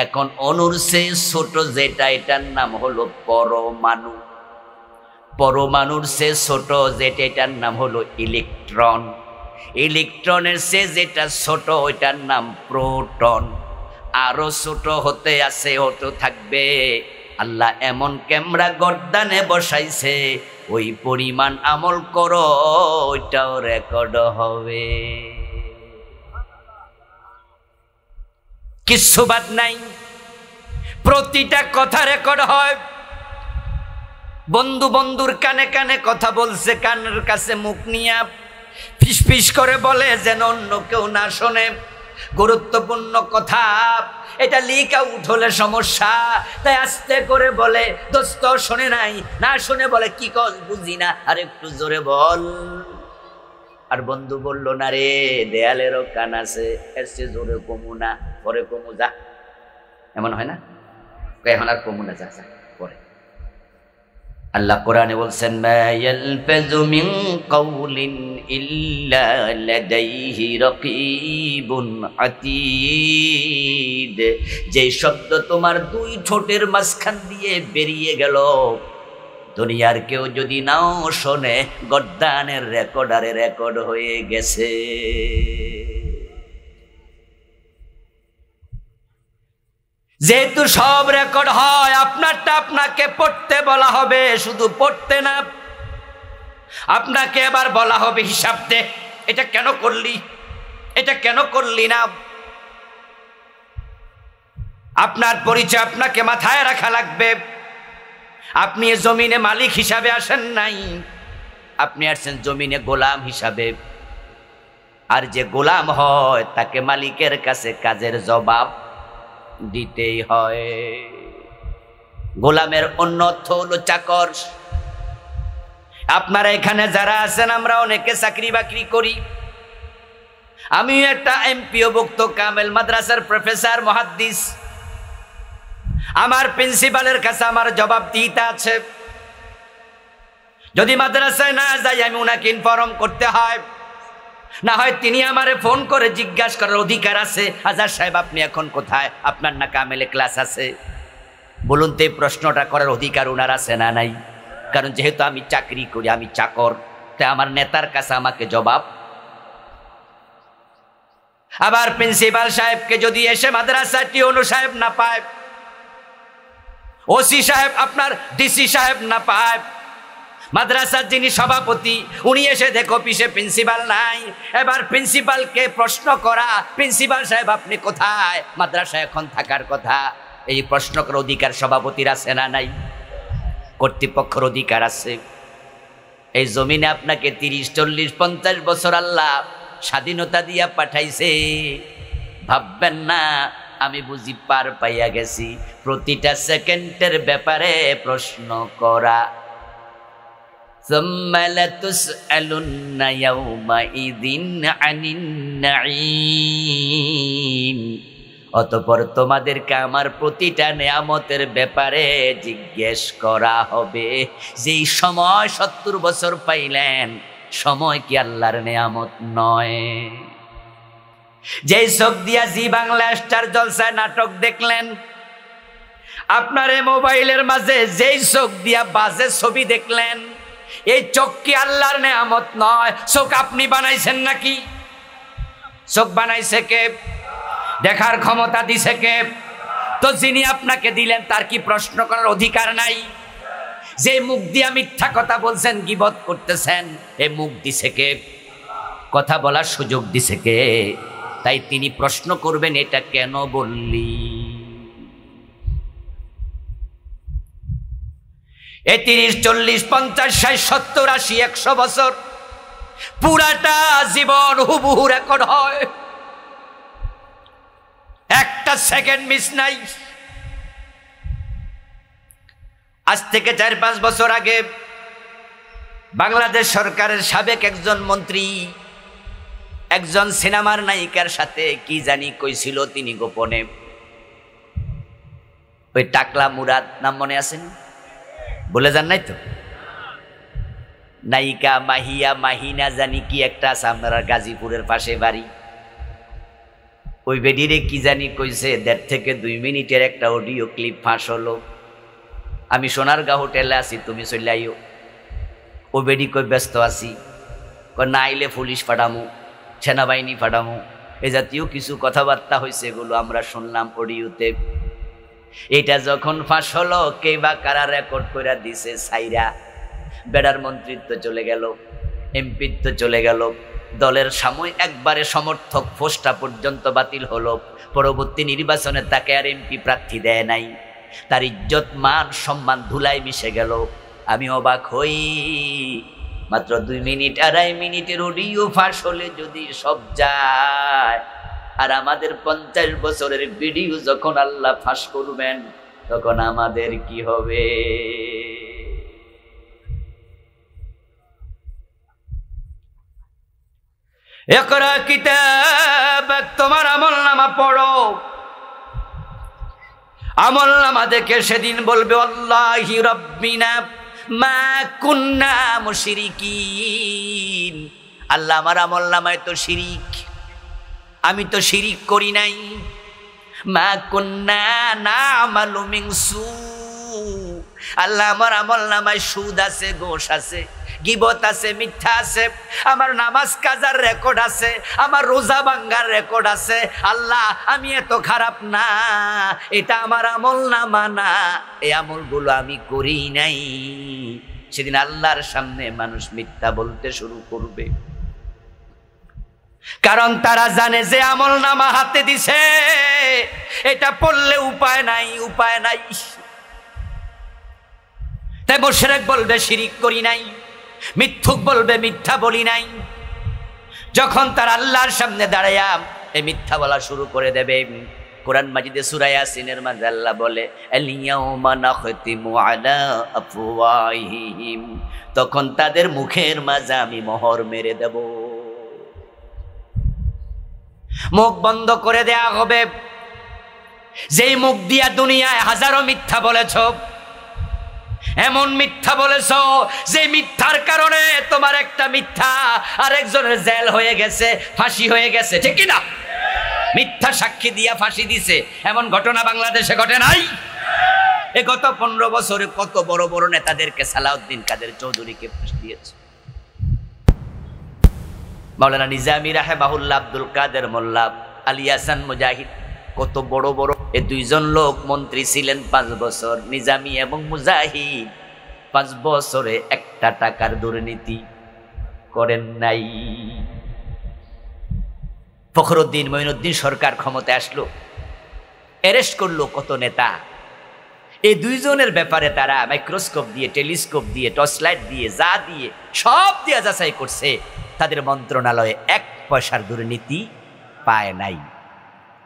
এখন অনুর চেয়ে ছোট যেটা, এটার নাম হলো পরমাণু। পরমাণুর চেয়ে ছোট যেটা, এটার নাম হলো ইলেকট্রন। ইলেকট্রনের চেয়ে যেটা ছোট, ওইটার নাম প্রোটন। আরো ছোট হতে থাকবে। আল্লাহ এমন ক্যামেরা গর্দানে বসাইছে, ওই পরিমাণ আমল করো, ওইটাও রেকর্ড হবে। কিচ্ছু বাদ নাই, প্রতিটা কথা রেকর্ড হয়। বন্ধু বন্ধুর কানে কানে কথা বলছে, কানের কাছে মুখ নিয়া ফিস ফিস করে বলে যেন অন্য কেউ না শোনে। গুরুত্বপূর্ণ কথা, এটা লিক আউট হলে সমস্যা, তাই আস্তে করে বলে, দোস্ত শোনে নাই, না শুনে বলে কি কস বুঝি না, আর একটু জোরে বল। আর বন্ধু বলল, না রে, দেয়ালেরও কান আছে, এর চেয়ে জোরে কমু না, পরে কমু, যা। এমন হয় না? এখন আর কমু না, যা যা পরে। আল্লাহ কোরআনে বলছেন, মা ইয়ালফাযু মিন কাওলিন ইল্লা লাদাইহি রাকীবুন আতীদ। যে শব্দ তোমার দুই ঠোঁটের মাঝখান দিয়ে বেরিয়ে গেল, দুনিয়ার কেউ যদি নাও শোনে, গর্দানের রেকর্ডারে রেকর্ড হয়ে গেছে। যেহেতু সব রেকর্ড হয়, আপনারটা আপনাকে পড়তে বলা হবে, শুধু পড়তে না, আপনাকে এবার বলা হবে হিসাব দে, এটা কেন করলি, এটা কেন করলি না। আপনার পরিচয় আপনাকে মাথায় রাখা লাগবে। আপনি জমিনে মালিক হিসাবে আসেন নাই, আপনি আসছেন জমিনে গোলাম হিসাবে। আর যে গোলাম হয়, তাকে মালিকের কাছে কাজের জবাব দিতেই হয়। গোলামের অন্য অর্থ হলো চাকর। আপনারা এখানে যারা আছেন, আমরা অনেকে চাকরি বাকরি করি। আমি একটা এমপিও ভুক্ত কামেল মাদ্রাসার প্রফেসর, মুহাদ্দিস। আমার প্রিন্সিপালের কাছে আমার জবাবদিহিতা আছে। যদি মাদ্রাসায় না যাই, আমি উনাকে ইনফর্ম করতে হয়, না হয় তিনি আমারে ফোন করে জিজ্ঞাসা করার অধিকার আছে, আজাদ সাহেব আপনি এখন কোথায়, আপনার না কামেলে ক্লাস আছে। বলুন তো, এই প্রশ্নটা করার অধিকার ওনার আছে না নাই? কারণ যেহেতু আমি চাকরি করি, আমি চাকর, তাই আমার নেতার কাছে আমাকে জবাব। আবার প্রিন্সিপাল সাহেবকে যদি এসে মাদ্রাসার টিওনো সাহেব না পায়, ওসি সাহেব, আপনার ডিসি সাহেব না পায়, মাদ্রাসার যিনি সভাপতি, উনি এসে দেখো অফিসে প্রিন্সিপাল নাই, এবার প্রিন্সিপালকে প্রশ্ন করা, প্রিন্সিপাল সাহেব আপনি কোথায়, মাদ্রাসায় এখন থাকার কথা। এই প্রশ্ন করার অধিকার সভাপতির আছে না নাই? কর্তৃপক্ষের অধিকার আছে। এই জমিনে আপনাকে 30, 40, 50 বছর আল্লাহ স্বাধীনতা দিয়া পাঠাইছে। ভাববেন না আমি বুঝি পার পাইয়া গেছি। প্রতিটা সেকেন্ডের ব্যাপারে প্রশ্ন করা। ثم لتسألن يومئذ عن النعيم। অতঃপর তোমাদেরকে আমার প্রতিটা নেয়ামতের ব্যাপারে জিজ্ঞেস করা হবে। যেই সময় 70 বছর পাইলেন, সময় কি আল্লাহর নেয়ামত নয়? যেই চোখ দিয়া জি বাংলা স্টার জলসায় নাটক দেখলেন, আপনার এই মোবাইলের মাঝে যেই চোখ দিয়া বাজে ছবি দেখলেন, এই চোখ কি আল্লাহর নেয়ামত নয়? চোখ আপনি বানাইছেন নাকি? চোখ বানাইছে কে? দেখার ক্ষমতা দিছে কে? তো যিনি আপনাকে দিলেন, তার কি প্রশ্ন করার অধিকার নাই? যে মুখ দিয়া মিথ্যা কথা বলছেন, গীবত করতেছেন, এই মুখ দিছে কে? কথা বলার সুযোগ দিছে কে? তাই তিনি প্রশ্ন করবেন, এটা কেন বললি? এই 30, 40, 50, 60, 70, 80, 100 বছর পুরাটা জীবন হুবহু রেকর্ড হয়, একটা সেকেন্ড মিস নাই। আজ থেকে 4-5 বছর আগে বাংলাদেশ সরকারের সাবেক একজন মন্ত্রী একজন সিনেমার নায়িকার সাথে কি জানি কইছিল তিনি গোপনে। ওই টাকলা মুরাদ নাম মনে আছেন? বলে যান নাই তো? নায়িকা মাহিয়া মাহিনা জানি কি একটা আছে, আপনারা গাজীপুরের পাশে বাড়ি। ওই বেডিরে কি জানি কইছে 1.5 থেকে 2 মিনিটের একটা অডিও ক্লিপ ফাঁস হলো। আমি সোনারগাঁও হোটেলে আছি, তুমি চলে আইও। ও বেডি কই ব্যস্ত আছি, না আইলে পুলিশ পাঠামু, সেনাবাহিনী পাঠামু, এ জাতীয় কিছু কথাবার্তা হয়েছে, এগুলো আমরা শুনলাম অডিওতে। এটা যখন ফাঁস হলো, কে বা কারা রেকর্ড করে দিছে সাইরা, বেড়ার মন্ত্রিত্ব চলে গেল, এমপিত্ব চলে গেল, দলের সাময়িক একবারে সমর্থক পোস্টটা পর্যন্ত বাতিল হলো। পরবর্তী নির্বাচনে তাকে আর এমপি প্রার্থী দেয় নাই। তার ইজ্জত মান সম্মান ধুলায় মিশে গেল। আমি অবাক হই, মাত্র 2 মিনিট 2.5 মিনিটের অডিও ফাঁস হলে যদি সব যায়, আর আমাদের 50 বছরের ভিডিও যখন আল্লাহ ফাঁস করবেন, তখন আমাদের কি হবে? ইকরা কিতাবাক, তোমার আমলনামা পড়ো। আমলনামা দেখে সেদিন বলবে আল্লাহি রাব্বিনা মা কুন্না মুশরিকিন। আল্লাহ, আমার আমলনামায় তো শিরিক, আমি তো শিরিক করি নাই। মা কুন্না না'মালু মিন সু, আল্লাহ আমার আমলনামায় সুদ আছে, ঘোষ আছে, গিবত আছে, মিথ্যা আছে, আমার নামাজ কাজার রেকর্ড আছে, আমার রোজা ভাঙ্গার রেকর্ড আছে। আল্লাহ, আমি এত খারাপ না, এটা আমার আমলনামা না, এই আমলগুলো আমি করি নাই। সেদিন আল্লাহর সামনে মানুষ মিথ্যা বলতে শুরু করবে, কারণ তারা জানে যে আমলনামা হাতে দিছে, এটা পড়লে উপায় নাই, উপায় নাই। তাই মুশরিক বলবে শিরিক করি নাই, মিথ্যুক বলবে মিথ্যা বলি নাই। যখন তার আল্লাহর সামনে দাঁড়ায়া এই মিথ্যা বলা শুরু করে দেবে, কোরআন মাজিদে সূরা ইয়াসিনের মধ্যে আল্লাহ বলে আল-ইয়াউমা নাখতিমু আলা আফওয়াহিহিম, তখন তাদের মুখের মাঝে আমি মোহর মেরে দেব, মুখ বন্ধ করে দেয়া হবে। যেই মুখ দিয়া দুনিয়ায় হাজারো মিথ্যা বলেছ, এমন মিথ্যা বলেছ যে মিথ্যার কারণে তোমার একটা মিথ্যা আরেকজনের জেল হয়ে গেছে, ফাঁসি হয়ে গেছে, ঠিক কিনা? মিথ্যা সাক্ষী দিয়া ফাঁসি দিছে, এমন ঘটনা বাংলাদেশে ঘটে নাই? এই গত 15 বছরে কত বড় বড় নেতাদেরকে, সালাউদ্দিন কাদের চৌধুরীকে ফাঁসি দিয়েছে, মাওলানা নিজামী রাহিমাহুল্লাহ, আব্দুল কাদের মোল্লা, আলী হাসান মুজাহিদ, কত বড় বড় এই 2 জন লোক মন্ত্রী ছিলেন 5 বছর। নিজামী এবং মুজাহিদ 5 বছরে একটা টাকার দুর্নীতি করেন নাই। ফখরুদ্দিন মঈনুদ্দিন সরকার ক্ষমতায় আসলো, অ্যারেস্ট করলো কত নেতা। এই 2 জনের ব্যাপারে তারা মাইক্রোস্কোপ দিয়ে, টেলিস্কোপ দিয়ে, টর্চ লাইট দিয়ে, যা দিয়ে সব দিয়ে যাচাই করছে, তাদের মন্ত্রণালয়ে 1 পয়সার দুর্নীতি পায় নাই।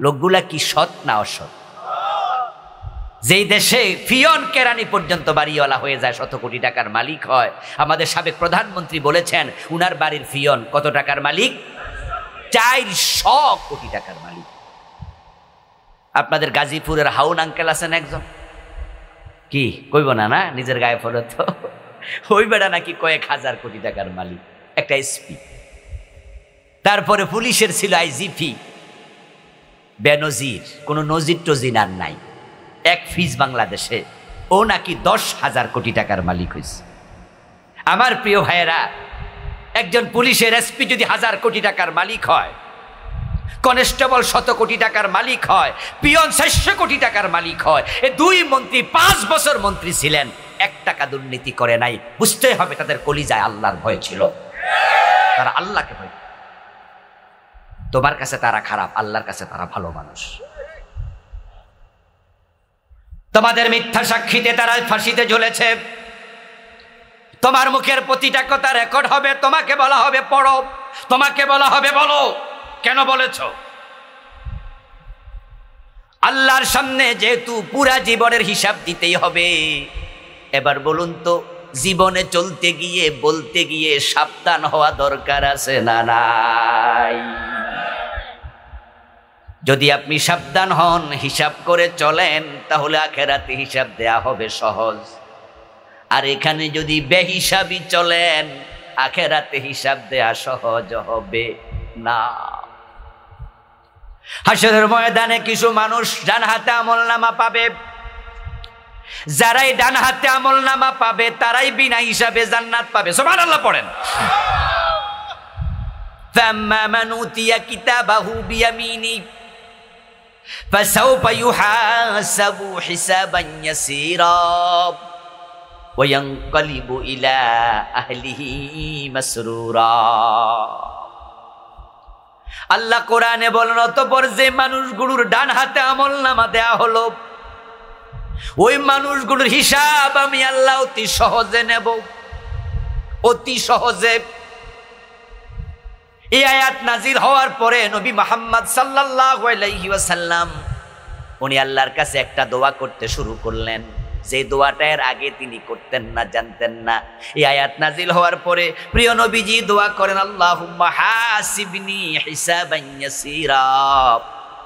লোকগুলা কি সৎ না অসৎ? যেই দেশে ফিয়ন কেরানি পর্যন্ত বাড়িওয়ালা হয়ে যায়, 100 কোটি টাকার মালিক হয়। আমাদের সাবেক প্রধানমন্ত্রী বলেছেন উনার বাড়ির ফিয়ন কত টাকার মালিক? 400 কোটি টাকার মালিক। আপনাদের গাজীপুরের হাউন আঙ্কেল আছেন একজন, কি কইব না, না নিজের গায়ে পড়ে তো, ওই বেড়া নাকি কয়েক হাজার কোটি টাকার মালিক, একটা এসপি। তারপরে পুলিশের ছিল আইজিপি বেনজির, কোনো নজির টজির আর নাই, এক ফিজ বাংলাদেশে, ও নাকি 10,000 কোটি টাকার মালিক হয়েছে। আমার প্রিয় ভাইয়েরা, একজন পুলিশের এসপি যদি 1000 কোটি টাকার মালিক হয়, কনস্টেবল 100 কোটি টাকার মালিক হয়, পিয়ন 400 কোটি টাকার মালিক হয়, এই 2 মন্ত্রী 5 বছর মন্ত্রী ছিলেন, 1 টাকা দুর্নীতি করে নাই। বুঝতে হবে তাদের কলিজায় আল্লাহর ভয় ছিল, তারা আল্লাহকে ভয়। তোমার কাছে তারা খারাপ, আল্লাহর কাছে তারা ভালো মানুষ। তোমাদের মিথ্যা সাক্ষীতে তারা ফাঁসিতে ঝুলেছে, তোমার মুখের প্রতিটা কথা রেকর্ড হবে, তোমাকে বলা হবে পড়ো, তোমাকে বলা হবে বলো, কেন বলেছ? আল্লাহর সামনে যেহেতু পুরা জীবনের হিসাব দিতেই হবে, এবার বলুন তো, জীবনে চলতে গিয়ে বলতে গিয়ে সাবধান হওয়া দরকার আছে না নাই? যদি আপনি সাবধান হন, হিসাব করে চলেন, তাহলে আখিরাতে হিসাব দেয়া হবে সহজ। আর এখানে যদি বেহিসাবি চলেন, আখিরাতে হিসাব দেয়া সহজ হবে না। হাসরের ময়দানে কিছু মানুষ ডান হাতে আমলনামা পাবে। যারাই ডান হাতে আমলনামা পাবে তারাই বিনা হিসাবে জান্নাত পাবে। সুবহানাল্লাহ পড়েন। ফাম্মা মান উতিয়া কিতাবাহু বিয়ামিনি ফাসাউফা ইউহাসাবু হিসাবান ইয়াসীরা ওয়া ইয়ানকালিবু ইলা আহলিহি মাসরুরা। আল্লাহ কোরআনে বলেন, অতঃপর যে মানুষগুলোর ডান হাতে আমলনামা দেয়া হলো, ওই মানুষগুলোর হিসাব আমি আল্লাহ অতি সহজে নেব, অতি সহজে। এই আয়াত নাজিল হওয়ার পরে নবী মুহাম্মদ সাল্লাল্লাহু আলাইহি ওয়াসাল্লাম উনি আল্লাহর কাছে একটা দোয়া করতে শুরু করলেন, যে দোয়াটা এর আগে তিনি করতেন না, জানতেন না। এই আয়াত নাজিল হওয়ার পরে প্রিয় নবীজি দোয়া করেন, আল্লাহুম্মা হাসিবনি হিসাবান ইয়াসীরা।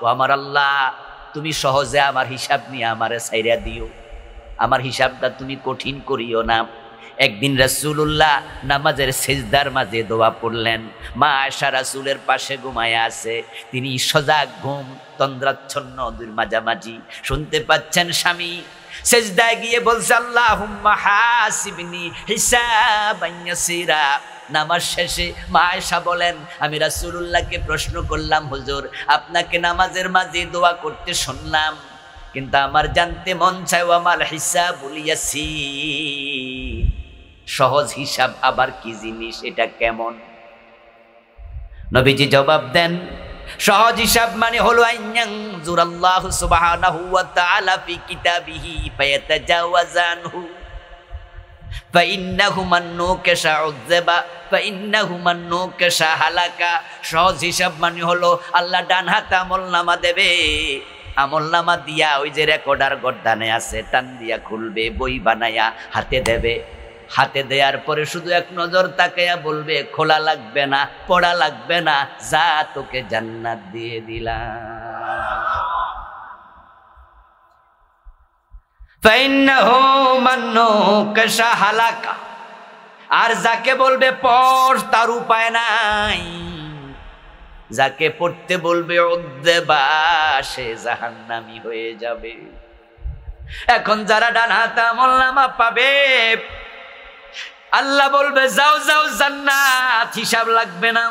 ও আমার আল্লাহ, তুমি সহজে আমার হিসাব নিয়ে আমারে ছাইরা দিও, আমার হিসাবটা তুমি কঠিন করিও না। একদিন রাসূলুল্লাহ নামাজের সিজদার মাঝে দোয়া পড়লেন। মা আয়েশা রাসূলের পাশে ঘুমায় আছে, তিনি সজাগ ঘুম, তন্দ্রাচ্ছন্ন দুই মাঝামাঝি। শুনতে পাচ্ছেন স্বামী সিজদায় গিয়ে বলছে, আল্লাহুম্মা হাসিবনি হিসাবান ইয়াসীরা। নামাজ শেষে মা আয়েশা বলেন, আমি রাসূলুল্লাহকে প্রশ্ন করলাম, হুজুর আপনাকে নামাজের মাঝে দোয়া করতে শুনলাম, কিন্তু আমার জানতে মন চায় আমার হিসাবুল ইয়াসীর, সহজ হিসাব আবার কি জিনিস, এটা কেমন? নবীজি জবাব দেন, সহজ হিসাব মানে হলো আইয়ানজুরাল্লাহু সুবহানাহু ওয়া তাআলা ফি কিতাবিহি ফায়াতাজাওয়াজানহু ফাইন্নাহু মান নুকিশা উযযবা ফাইন্নাহু মান নুকিশা হালাকা। সহজ হিসাব মানে হলো আল্লাহ ডান হাতে আমলনামা দেবে, আমলনামা দিয়া ওই যে রেকর্ডার গর্দানে আছে টান দিয়া খুলবে, বই বানায়া হাতে দেবে। হাতে দেওয়ার পরে শুধু এক নজর তাকাইয়া বলবে, খোলা লাগবে না, পড়া লাগবে না, যা তোকে জান্নাত দিয়ে দিলাম। ফাইন্নাহু মান নুকিশা হালাকা। আর যাকে বলবে পড়, তার উপায় নাই। যাকে পড়তে বলবে উযযবা, সে জাহান্নামী হয়ে যাবে। এখন যারা ডান হাতে আমলনামা পাবে, আল্লাহ বলবে যাও যাও জান্নাত, হিসাব লাগবে না।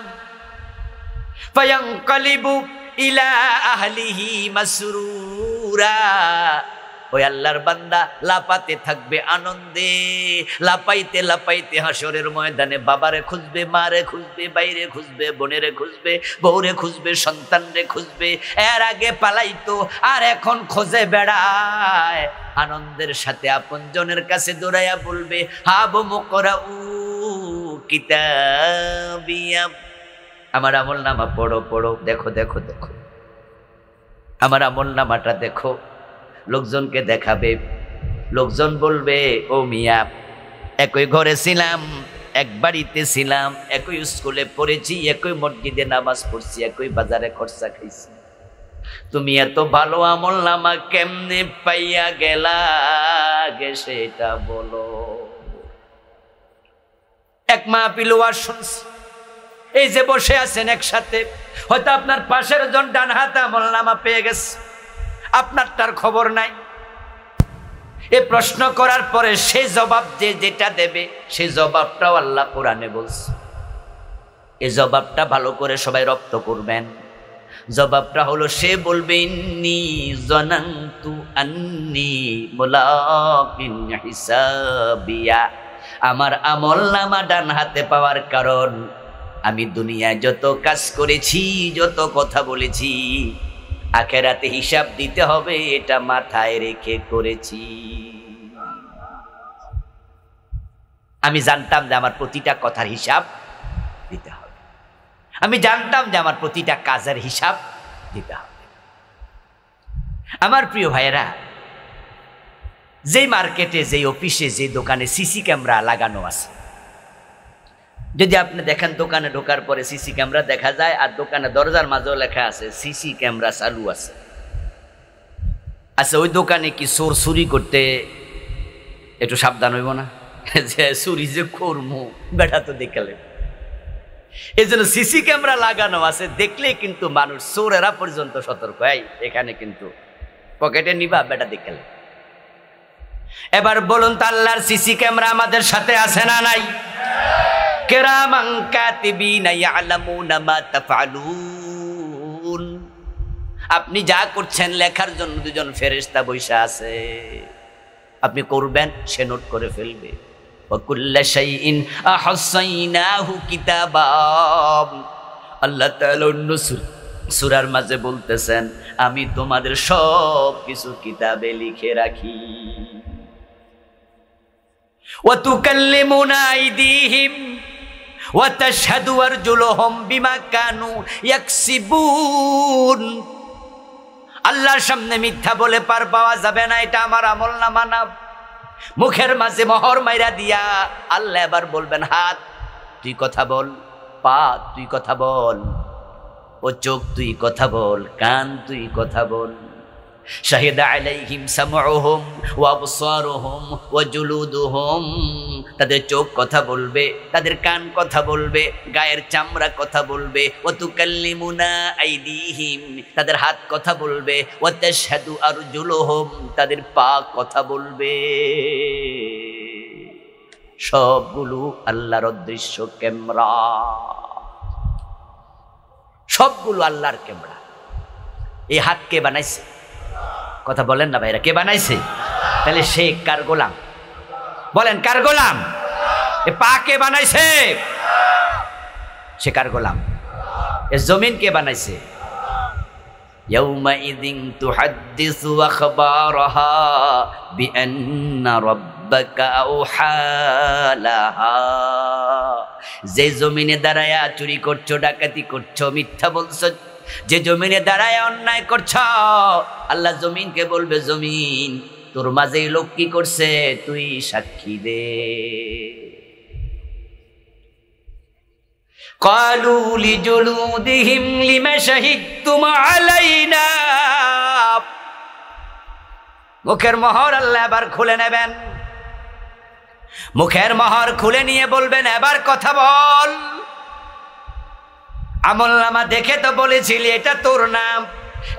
ফায়ানকালিবু ইলা আহলিহি মাসরুরা। ওই আল্লাহর বান্দা লাপাতে থাকবে আনন্দে, লাপাইতে লাপাইতে হাসরের ময়দানে বাবারে খুঁজবে, মারে খুঁজবে, বাইরে খুঁজবে, বোনেরে খুঁজবে, বউরে খুঁজবে, সন্তানরে খুঁজবে। এর আগে পালাইতো, আর এখন খোঁজে বেড়ায়। আনন্দের সাথে আপনজনের কাছে দৌড়াইয়া বলবে, হাবু মুকরাউ কিতাবিয়া, আমার আমলনামা পড়ো পড়ো, দেখো দেখো দেখো আমার আমলনামাটা দেখো। লোকজনকে দেখাবে, লোকজন বলবে, ও মিয়া, একই ঘরে ছিলাম, এক বাড়িতে ছিলাম, একই স্কুলে পড়েছি, একই মসজিদে নামাজ পড়ছি, একই বাজারে খরচা খাইছি, তুমি এত ভালো আমলনামা কেমনে পাইয়া গেলা গে, সেটা বলো। এক মাহফিল ওয়াজ শুনছি, এই যে বসে আছেন একসাথে, হয়তো আপনার পাশের জন ডান হাতে আমলনামা পেয়ে গেছে, আপনার তার খবর নাই। এ প্রশ্ন করার পরে সে জবাব যেটা দেবে, সে জবাবটাও আল্লাহ কোরআনে বলছে। এই জবাবটা ভালো করে সবাই রপ্ত করবেন। জবাবটা হলো, সে বলবে, ইন্নী যানানতু আন্নী মুলাকিন হিসাবিয়া। আমার আমলনামা ডান হাতে পাওয়ার কারণ, আমি দুনিয়ায় যত কাজ করেছি, যত কথা বলেছি, আখিরাতে হিসাব দিতে হবে, এটা মাথায় রেখে করেছি। আমি জানতাম যে আমার প্রতিটা কথার হিসাব দিতে হবে, আমি জানতাম যে আমার প্রতিটা কাজের হিসাব দিতে হবে। আমার প্রিয় ভাইয়েরা, যেই মার্কেটে, যেই অফিসে, যে দোকানে সিসি ক্যামেরা লাগানো আছে, যদি আপনি দেখেন দোকানে ঢোকার পরে সিসি ক্যামেরা দেখা যায়, আর দোকানে দরজার মাঝেও লেখা আছে সিসি ক্যামেরা চালু আছে। আচ্ছা, ওই দোকানে কি চোর চুরি করতে একটু সাবধান হইব না? যে চুরি যে করমু বেটা তো দেখালে, এই জন্য সিসি ক্যামেরা লাগানো আছে, দেখলেই কিন্তু মানুষ চোরেরা পর্যন্ত সতর্ক হয়, এখানে কিন্তু পকেটে নিবা বেটা দেখালে। এবার বলুন তো, আল্লাহর সিসি ক্যামেরা আমাদের সাথে আছে না নাই? কিরামান কাতিবিনা ইয়ালামুনা মা তাফআলুন। আপনি যা করছেন লেখার জন্য দুজন ফেরেশতা বসে আছে, আপনি করবেন সে নোট করে ফেলবে। ওয়া কুল্লা শাইইন আহসাইনাহু কিতাবা। আল্লাহ তাআলা অন্য সূরার মাঝে বলতেছেন, আমি তোমাদের সব কিছু কিতাবে লিখে রাখি। ওয়া তুকাল্লিমুনা আইদিহিম ওয়া তাশহাদু আরজুলুহুম বিমা কানু ইয়াকসিবুন। আল্লাহর সামনে মিথ্যা বলে পার পাওয়া যাবে না, এটা আমার আমলনামা না। মুখের মাঝে মোহর মাইরা দিয়া আল্লাহ এবার বলবেন, হাত তুই কথা বল, পা তুই কথা বল, ও চোখ তুই কথা বল, কান তুই কথা বল। শাহিদা আলাইহিম সামউহুম ওয়া আবসারুহুম ওয়া জুলুদুহুম। তাদের চোখ কথা বলবে, তাদের কান কথা বলবে, গায়ের চামড়া কথা বলবে। ওয়া তুকাল্লিমুনা আইদিহিম, তাদের হাত কথা বলবে। ওয়া তাশহাদু আরজুলুহুম, তাদের পা কথা বলবে। সবগুলো আল্লাহর অদৃশ্য ক্যামেরা, সবগুলো আল্লাহর ক্যামেরা। এই হাত কে বানাইছে? কথা বলেন না ভাইরা, কে বানাইছে? তাহলে সে কার গোলাম? বলেন কার গোলাম? এ পা কে বানাইছে? সে কার গোলাম? এ জমিন কে বানাইছে? ইয়াউমাইযিন তুহাদ্দিসু আখবারাহা বিআন্না রাব্বাকা আওহা লাহা। যে জমিনে দাঁড়ায়া চুরি করছো, ডাকাতি করছো, মিথ্যা বলছো, যে জমিনে দাঁড়ায় অন্যায় করছ, আল্লাহ জমিনকে বলবে, জমিন তোর মাঝে লোক কি করছে তুই সাক্ষী দে। ক্বালু লিজুলুদিহিম লিমা শাহিদতুম আলাইনা। মুখের মোহর আল্লাহ এবার খুলে নেবেন, মুখের মোহর খুলে নিয়ে বলবেন, এবার কথা বল। আমলনামা দেখে তো বলেছিলি এটা তোর নাম,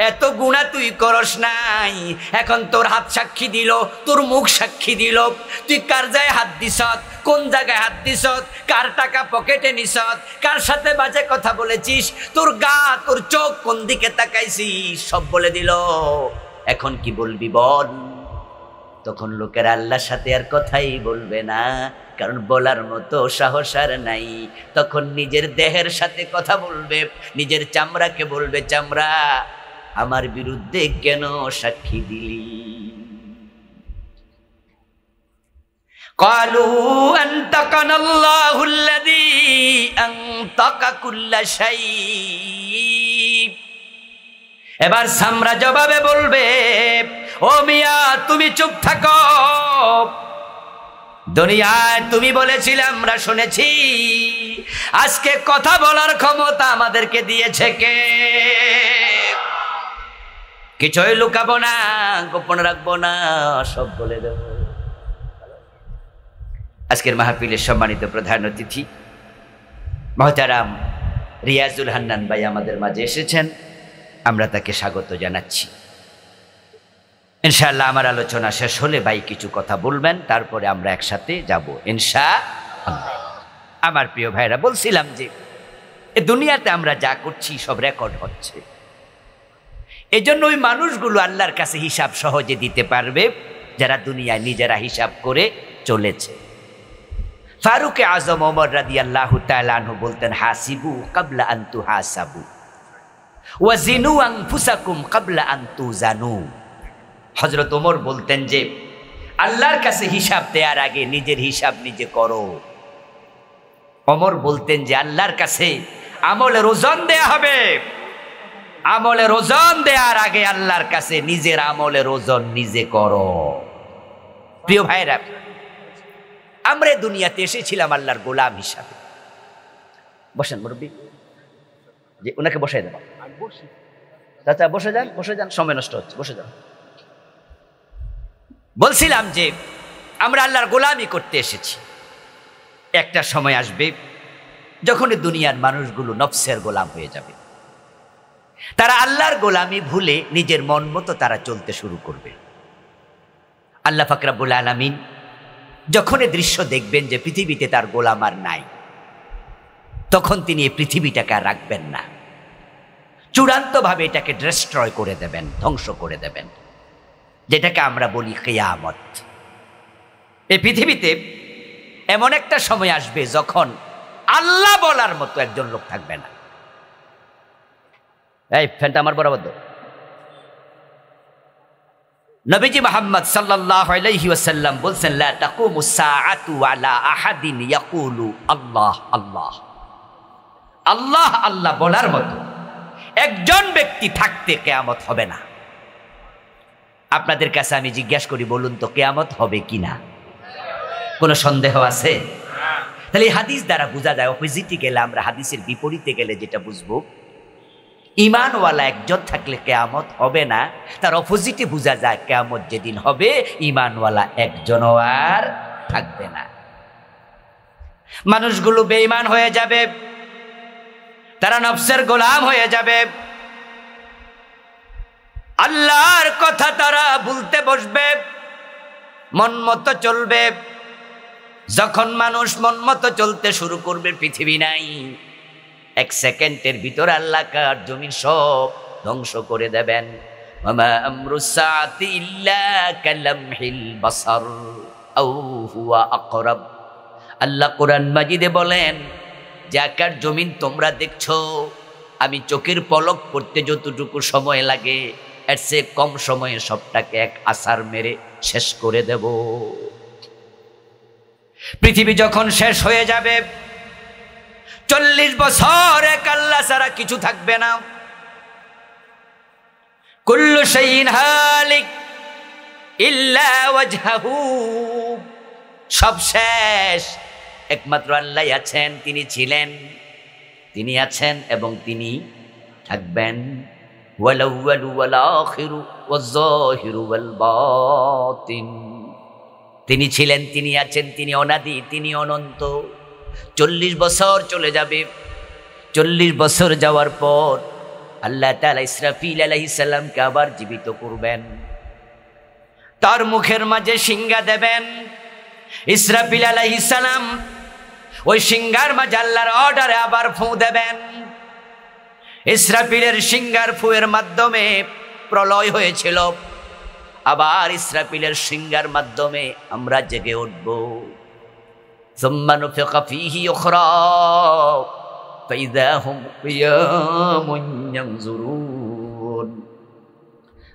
এত গুনাহ তুই করস নাই, এখন তোর হাত সাক্ষী দিল, তোর মুখ সাক্ষী দিল। তুই কার জায়গায় হাত দিছত, কোন জায়গায় হাত দিছত, কার টাকা পকেটে নিছত, কার সাথে বাজে কথা বলেছিস, তোর গা, তোর চোখ কোন দিকে তাকাইছিস, সব বলে দিল। এখন কি বলবি বল? তখন লোকেরা আল্লাহর সাথে আর কথাই বলবে না, কারণ বলার মতো সাহস আর নাই। তখন নিজের দেহের সাথে কথা বলবে, নিজের চামড়াকে বলবে, চামড়া আমার বিরুদ্ধে কেন সাক্ষী দিলি? ক্বালু আনতাকানাল্লাহুল্লাযী আনতাকা কুল্লা শাই। এবার চামড়া জবাবে বলবে, ও মিয়া তুমি চুপ থাকো, দুনিয়ায় তুমি বলেছিলে আমরা শুনেছি, আজকে কথা বলার ক্ষমতা আমাদেরকে দিয়েছে কে? কিছুই লুকাবো না, গোপন রাখবো না, সব বলে দেব। আজকের মাহফিলের সম্মানিত প্রধান অতিথি মহতারাম রিয়াজুল হান্নান ভাই আমাদের মাঝে এসেছেন, আমরা তাকে স্বাগত জানাচ্ছি। ইনশাআল্লাহ আমার আলোচনা শেষ হলে ভাই কিছু কথা বলবেন, তারপরে আমরা একসাথে যাব ইনশাআল্লাহ। আমার প্রিয় ভাইরা, বলছিলাম যে এই দুনিয়াতে আমরা যা করছি সব রেকর্ড হচ্ছে। এই জন্য ওই মানুষগুলো আল্লাহর কাছে হিসাব সহজে দিতে পারবে যারা দুনিয়ায় নিজেরা হিসাব করে চলেছে। ফারুক আজম ওমর রাদিয়াল্লাহু তাআলা আনহু বলতেন, হাসিবু ক্বাবলা আন তুহাসাবু ওয়াজিনু আনফুসাকুম ক্বাবলা আন তুজানু। হযরত ওমর বলতেন যে আল্লাহর কাছে হিসাব দেওয়ার আগে নিজের হিসাব নিজে করো। ওমর বলতেন যে আল্লাহর কাছে আমলের ওজন দেয়া হবে, আমলের ওজন দেওয়ার আগে আল্লাহর কাছে নিজের আমলের ওজন নিজে করো। প্রিয় ভাইরা, আমরা দুনিয়াতে এসেছিলাম আল্লাহর গোলাম হিসাবে। বসেন মুরব্বী, যে ওনাকে বসাই দেব। চাচা বসে যান, সময় নষ্ট হচ্ছে, বসে যান। বলছিলাম যে আমরা আল্লাহর গোলামি করতে এসেছি। একটা সময় আসবে যখন দুনিয়ার মানুষগুলো নফসের গোলাম হয়ে যাবে, তারা আল্লাহর গোলামি ভুলে নিজের মন মতো তারা চলতে শুরু করবে। আল্লাহ পাক রব্বুল আলামিন যখন এই দৃশ্য দেখবেন যে পৃথিবীতে তার গোলাম আর নাই, তখন তিনি এই পৃথিবীটাকে আর রাখবেন না, চূড়ান্তভাবে এটাকে ডিস্ট্রয় করে দেবেন, ধ্বংস করে দেবেন, যেটাকে আমরা বলি কিয়ামত। এই পৃথিবীতে এমন একটা সময় আসবে যখন আল্লাহ বলার মতো একজন লোক থাকবে না। এই ফ্যানটা আমার বরাবর দাও। নবীজি মুহাম্মদ সাল্লাল্লাহু আলাইহি ওয়াসাল্লাম বলছেন, লা তাকুমুস সাআতু আলা আহাদিন ইয়াকুলু আল্লাহ আল্লাহ। আল্লাহ আল্লাহ বলার মতো একজন ব্যক্তি থাকতে কিয়ামত হবে না। আপনাদের কাছে আমি জিজ্ঞাসা করি, বলুন তো কিয়ামত হবে কিনা? কোনো সন্দেহ আছে? তাহলে এই হাদিস দ্বারা বোঝা যায়, অপোজিটে গেলে আমরা হাদিসের বিপরীতে গেলে যেটা বুঝবো, ইমানওয়ালা একজন থাকলে কিয়ামত হবে না, তার অপোজিটে বোঝা যায় কিয়ামত যেদিন হবে ইমানওয়ালা একজনও আর থাকবে না। মানুষগুলো বেঈমান হয়ে যাবে, তারা নফসের গোলাম হয়ে যাবে, আল্লাহর কথা তারা ভুলতে বসবে, মন মতো চলবে। যখন মানুষ মন মতো চলতে শুরু করবে, পৃথিবী নাই, এক সেকেন্ডের ভিতর আল্লাহ কার জমিন সব ধ্বংস করে দেবেন। ওয়ামা আমরুস সাআতি ইল্লা কালামহিল বাসার আও হুয়া আকরাব। আল্লাহ কোরআন মাজিদে বলেন যে আকার জমিন তোমরা দেখছো, আমি চোখের পলক পড়তে যতটুকু সময় লাগে এর চেয়ে কম সময়ে সবটাকে এক আছাড় মেরে শেষ করে দেব। পৃথিবী যখন শেষ হয়ে যাবে, 40 বছর এক আল্লাহ ছাড়া কিছু থাকবে না। কুল্লু শাইইন হালিক ইল্লা ওয়াজহাহু। সব শেষ, একমাত্র আল্লাহ আছেন, তিনি ছিলেন, তিনি আছেন এবং তিনি থাকবেন। ওয়াল আউয়ালু ওয়াল আখিরু ওয়াজ যাহিরু ওয়াল বাতিন। তিনি ছিলেন, তিনি আছেন, তিনি অনাদি, তিনি অনন্ত। 40 বছর চলে যাবে। 40 বছর যাওয়ার পর আল্লাহ তাআলা ইসরাফিল আলাইহিস সালামকে আবার জীবিত করবেন, তার মুখের মাঝে সিংহা দেবেন। ইসরাফিল আলাইহিস সালাম ওই সিংহার মাঝে আল্লাহর অর্ডারে আবার ফু দেবেন। ইসরাফিলের সিংহার ফুয়ের মাধ্যমে প্রলয় হয়েছিল, আবার ইসরাফিলের সিংহার মাধ্যমে আমরা জেগে উঠব। সুম্মা নুফিখা ফীহি উখরা ফাইযা হুম কিয়ামুন ইয়ানজুরুন।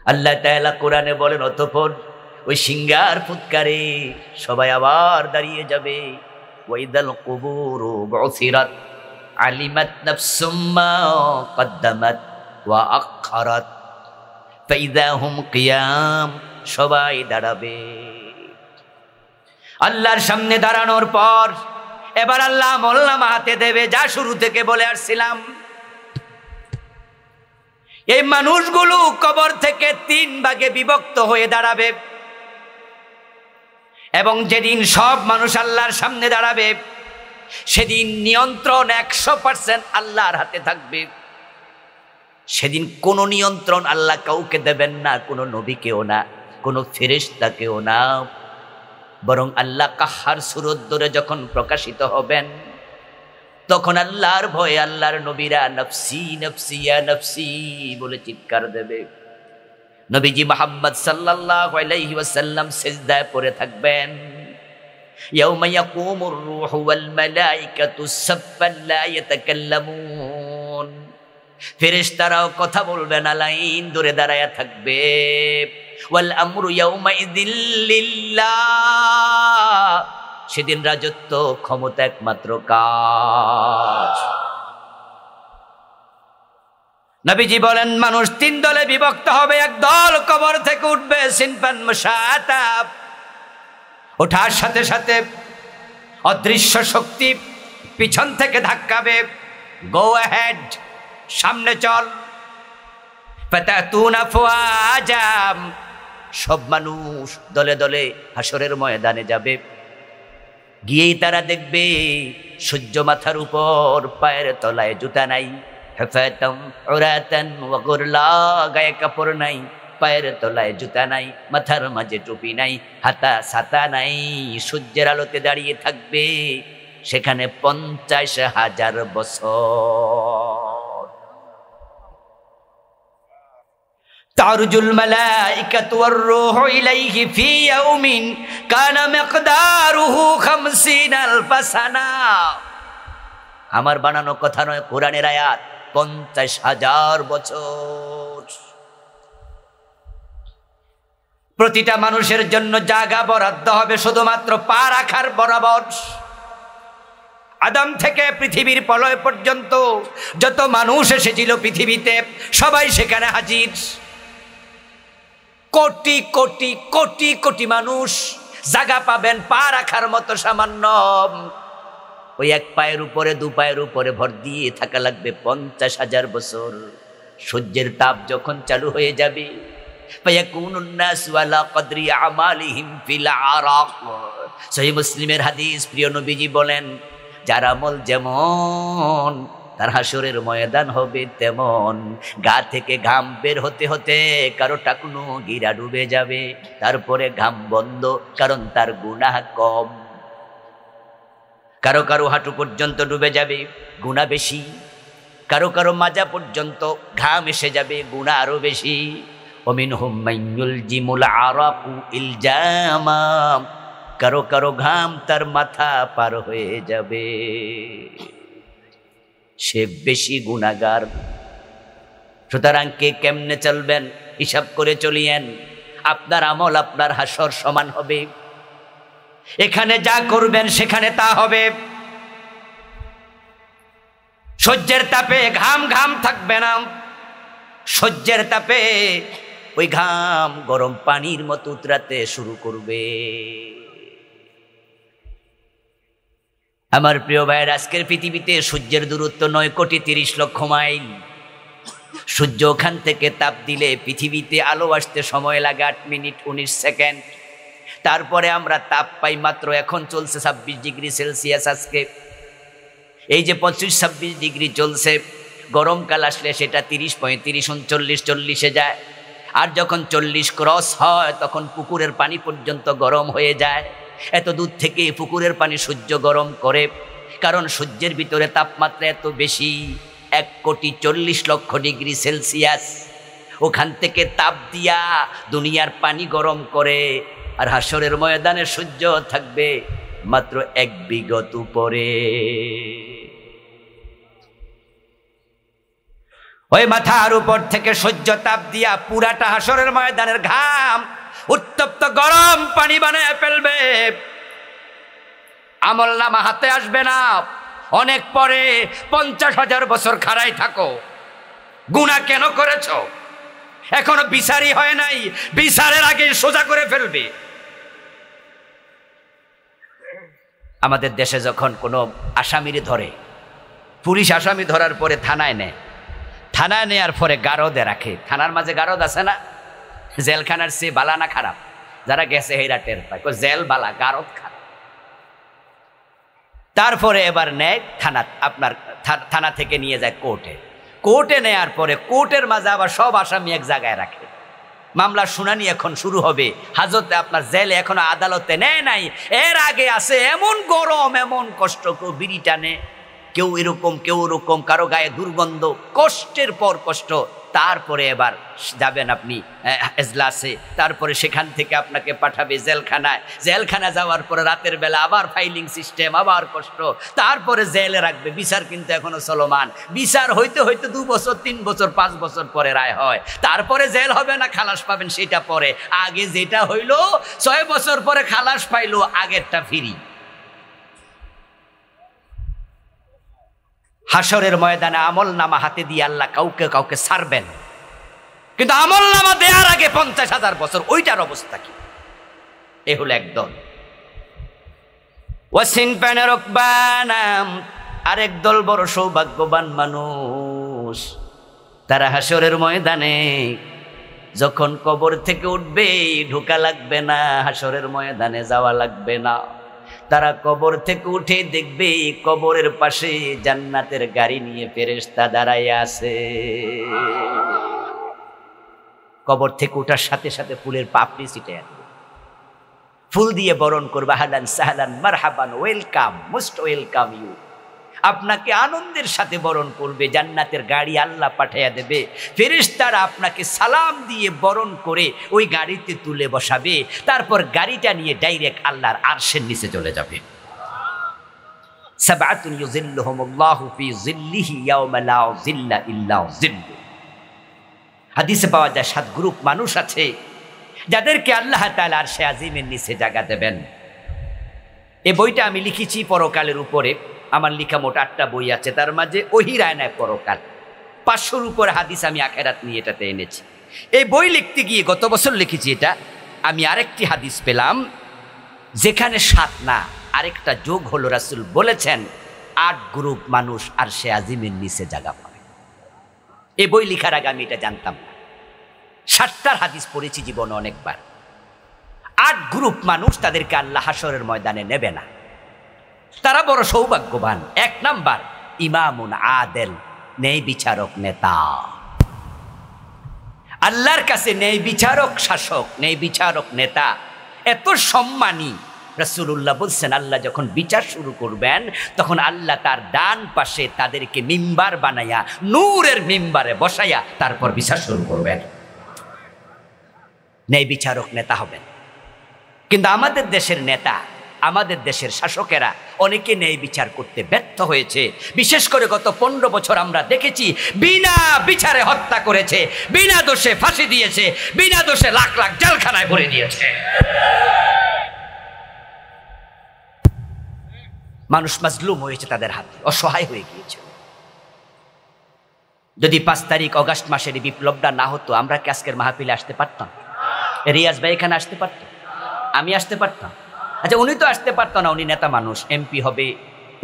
আল্লাহ তাআলা কোরআনে বলেন, অতঃপর ওই সিংহার ফুৎকারে সবাই আবার দাঁড়িয়ে যাবে। ওয়াইদাল কুবুরু বুসিরাত আলিমাত নাফসুম মা কদ্দামাত ওয়া আখখারাত ফাইযা হুম কিয়াম। সবাই দাঁড়াবে। আল্লাহর সামনে দাঁড়ানোর পর এবার আল্লাহ আমলনামা হাতে দেবে, যা শুরু থেকে বলে আসছিলাম। এই মানুষগুলো কবর থেকে 3 ভাগে বিভক্ত হয়ে দাঁড়াবে, এবং যেদিন সব মানুষ আল্লাহর সামনে দাঁড়াবে, সেদিন নিয়ন্ত্রণ 100% আল্লাহর হাতে থাকবে। সেদিন কোনো নিয়ন্ত্রণ আল্লাহ কাউকে দেবেন না, কোনো নবীকেও না, কোনো ফেরেশতাকেও না, বরং আল্লাহ কাহার সুরত ধরে যখন প্রকাশিত হবেন, তখন আল্লাহর ভয়ে আল্লাহর নবীরা নফসি নফসি ইয়া নফসি বলে চিৎকার দেবে। নবীজি মুহাম্মদ সাল্লাল্লাহু আলাইহি ওয়াসাল্লাম সিজদায় পড়ে থাকবেন। ইয়াউমা ইয়াকুমুর রূহু ওয়াল মালাইকাতু সাফফান লা ইয়াতাকাল্লামুন। ফেরেশতারাও কথা বলবে না, লাইন ধরে দাঁড়ায়া থাকবে। ওয়াল আমরু ইয়াউমা ইযিল লিল্লাহ। সেদিন রাজত্ব ক্ষমতা একমাত্র কার? নবীজি বলেন, মানুষ 3 দলে বিভক্ত হবে। এক দল কবর থেকে উঠবে, সিনফান মুশাতাব। ওঠার সাথে সাথে অদৃশ্য শক্তি পিছন থেকে ধাক্কাবে, গো অ্যাহেড, সামনে চল। ফাতাতুনা ফুআজা, সব মানুষ দলে দলে হাসরের ময়দানে যাবে। গিয়েই তারা দেখবে সূর্য মাথার উপর, পায়ের তলায় জুতা নাই। হুফাতাম উরাতান ওয়া গুরলা, গায়ে কাপড় নাই, পায়ের তলায় জুতা নাই, মাথার মাঝে টুপি নাই, হাতা ছাতা নাই, সূর্যের আলোতে দাঁড়িয়ে থাকবে সেখানে 50,000 বছর। তারজুল মালাইকাতু ওয়ার রূহু ইলাইহি ফি ইয়াউমিন কানা মিকদারুহু 50,000 সানা। আমার বানানো কথা নয়, কোরআনের আয়াত। 50,000 বছর। প্রতিটা মানুষের জন্য জায়গা বরাদ্দ হবে শুধুমাত্র পা রাখার বরাবর। আদম থেকে পৃথিবীর প্রলয় পর্যন্ত যত মানুষ এসেছিল পৃথিবীতে, সবাই সেখানে হাজির। কোটি কোটি কোটি কোটি মানুষ জায়গা পাবেন পা রাখার মতো সামান্য। ওই এক পায়ের উপরে দু পায়ের উপরে ভর দিয়ে থাকা লাগবে 50,000 বছর। সূর্যের তাপ যখন চালু হয়ে যাবে, ফায়াকুনুন নাসু আলা কদরি আমালিহিম ফিল আরাক। সহিহ মুসলিমের হাদিস, প্রিয় নবীজি বলেন, যার আমল যেমন তার হাসরের ময়দান হবে তেমন। গা থেকে ঘাম বের হতে হতে কারো টাকনু গিরা ডুবে যাবে, তারপরে ঘাম বন্ধ, কারণ তার গুনাহ কম। কারো কারো হাঁটু পর্যন্ত ডুবে যাবে, গুনাহ বেশি। কারো কারো মাজা পর্যন্ত ঘাম এসে যাবে, গুনাহ আরো বেশি। ওমিনহুম মাইয়ুলজিমুল আরাকু ইলজামা, কারো কারো ঘাম তার মাথা পার হয়ে যাবে, সে বেশি গুনাহগার। সুতরাং কে কেমনে চলবেন হিসাব করে চলিয়েন। আপনার আমল আপনার হাসর সমান হবে। এখানে যা করবেন সেখানে তা হবে। সূর্যের তাপে ঘাম ঘাম থাকবে না, সূর্যের তাপে ওই ঘাম গরম পানির মতো উতরাতে শুরু করবে। আমার প্রিয় ভাইয়ের, আজকের পৃথিবীতে সূর্যের দূরত্ব 9,30,00,000 মাইল। সূর্য ওখান থেকে তাপ দিলে পৃথিবীতে আলো আসতে সময় লাগে 8 মিনিট 19 সেকেন্ড। তারপরে আমরা তাপ পাই মাত্র, এখন চলছে 26 ডিগ্রি সেলসিয়াস। আজকে এই যে 25-26 ডিগ্রি চলছে, গরমকাল আসলে সেটা 30, 35, 39, 40-এ যায়। আর যখন 40 ক্রস হয় তখন পুকুরের পানি পর্যন্ত গরম হয়ে যায়। এত দূর থেকে পুকুরের পানি সূর্য গরম করে, কারণ সূর্যের ভিতরে তাপমাত্রা এত বেশি, 1,40,00,000 ডিগ্রি সেলসিয়াস। ওখান থেকে তাপ দিয়া দুনিয়ার পানি গরম করে। আর হাসরের ময়দানে সূর্য থাকবে মাত্র 1 বিঘত উপরে। ওই মাথার উপর থেকে সূর্য তাপ দিয়া পুরাটা হাসরের ময়দানের ঘাম উত্তপ্ত গরম পানি বানায় ফেলবে। আমলনামা হাতে আসবে না। অনেক পরে 50,000 বছর খাড়াই থাকো, গুনাহ কেন করেছ, এখনো বিচারই হয় নাই, বিচারের আগে সোজা করে ফেলবে। আমাদের দেশে যখন কোনো আসামিরে ধরে, পুলিশ আসামি ধরার পরে থানায় নেয়, থানায় নেয়ার পরে গারদে রাখে। থানার মাঝে গারদ আছে না? জেলখানার চেয়ে বালা না খারাপ? যারা গেছে হেরা টের পায়, জেল বালা, গারদ খারাপ। তারপরে এবার নেয় থানা, আপনার থানা থেকে নিয়ে যায় কোর্টে। কোর্টে নেয়ার পরে কোর্টের মাঝে আবার সব আসামি এক জায়গায় রাখে। মামলার শুনানি এখন শুরু হবে। হাজতে আপনার জেলে এখনো আদালতে নেয় নাই। এর আগে আছে এমন গরম, এমন কষ্ট, কেউ বিড়ি টানে, কেউ এরকম, কেউ ওরকম, কারো গায়ে দুর্গন্ধ, কষ্টের পর কষ্ট। তারপরে এবার যাবেন আপনি এজলাসে, তারপরে সেখান থেকে আপনাকে পাঠাবে জেলখানায়। জেলখানা যাওয়ার পরে রাতের বেলা আবার ফাইলিং সিস্টেম, আবার কষ্ট, তারপরে জেলে রাখবে। বিচার কিন্তু এখনো চলমান। বিচার হইতে হইতে 2 বছর, 3 বছর, 5 বছর পরে রায় হয়। তারপরে জেল হবে না খালাস পাবেন সেটা পরে। আগে যেটা হইলো 6 বছর পরে খালাস পাইলো, আগেরটা ফ্রি। হাসরের ময়দানে আমল নামা হাতে দিয়ে আল্লাহ কাউকে কাউকে ছাড়বেন, কিন্তু আমল নামা দেওয়ার আগে 50,000 বছর, ওইটার অবস্থা কি? এ হলো একদল। ওয়াসিনফান রুকবানাম, আরেক দল বড় সৌভাগ্যবান মানুষ, তারা হাসরের ময়দানে যখন কবর থেকে উঠবে ঢোকা লাগবে না, হাসরের ময়দানে যাওয়া লাগবে না। তারা কবর থেকে উঠে দেখবে কবরের পাশে জান্নাতের গাড়ি নিয়ে ফেরেশতা দাঁড়ায় আছে। কবর থেকে ওঠার সাথে সাথে ফুলের পাপড়ি ছিটে আসবে, ফুল দিয়ে বরণ করবে, আহলান সাহলান মারহাবান, ওয়েলকাম, মোস্ট ওয়েলকাম ইউ। আপনাকে আনন্দের সাথে বরণ করবে, জান্নাতের গাড়ি আল্লাহ পাঠিয়ে দেবে, ফেরেশতারা আপনাকে সালাম দিয়ে বরণ করে ওই গাড়িতে তুলে বসাবে, তারপর গাড়িটা নিয়ে ডাইরেক্ট আল্লাহর আরশের নিচে চলে যাবে। সাবআতুন ইউযিল্লুহুমুল্লাহু ফি যিল্লিহি ইয়াওমা লা যিল্লা ইল্লা যিল্লু। হাদিসে পাওয়া যায় 7 গ্রুপ মানুষ আছে যাদেরকে আল্লাহ তাআলা আরশে আজিমের নিচে জায়গা দেবেন। এই বইটা আমি লিখেছি পরকালের উপরে। আমার লেখা মোট 8টা বই আছে, তার মাঝে ওহীর আয়নায় পরকাল, 500-র উপরে হাদিস আমি আখিরাত নিয়ে এটাতে এনেছি। এই বই লিখতে গিয়ে গত বছর লিখেছি এটা, আমি আরেকটি হাদিস পেলাম যেখানে 7 না আরেকটা যোগ হলো, রাসূল বলেছেন 8 গ্রুপ মানুষ আরশে আজিমের নিচে জায়গা পাবে। এই বই লেখার আগে আমি এটা জানতাম না। 7টার হাদিস পড়েছি জীবনে অনেকবার। 8 গ্রুপ মানুষ, তাদেরকে আল্লাহ হাসরের ময়দানে নেবে না। তারা বড় সৌভাগ্যবান। 1 নাম্বার ইমামুন আদেল, ন্যায় বিচারক নেতা। আল্লাহর কাছে ন্যায় বিচারক শাসক, ন্যায় বিচারক নেতা এত সম্মানী। রাসূলুল্লাহ বলছেন আল্লাহ যখন বিচার শুরু করবেন তখন আল্লাহ তার ডান পাশে তাদেরকে মিম্বার বানাইয়া নূরের মিম্বারে বসাইয়া তারপর বিচার শুরু করবেন। ন্যায় বিচারক নেতা হবেন। কিন্তু আমাদের দেশের নেতা, আমাদের দেশের শাসকেরা অনেকে ন্যায় বিচার করতে ব্যর্থ হয়েছে। বিশেষ করে গত 15 বছর আমরা দেখেছি বিনা বিচারে হত্যা করেছে, বিনা দোষে ফাঁসি দিয়েছে, বিনা দোষে লাখ লাখ জেলখানায় ভরে দিয়েছে। মানুষ মাজলুম হয়েছে, তাদের হাতে অসহায় হয়ে গিয়েছে। যদি 5 তারিখ অগাস্ট মাসের বিপ্লবটা না হতো, আমরা কি আজকের মাহফিলে আসতে পারতাম? রিয়াজ ভাই এখানে আসতে পারতাম? আমি আসতে পারতাম? আচ্ছা, উনি তো আসতে পারতো না, উনি নেতা মানুষ, এমপি হবে।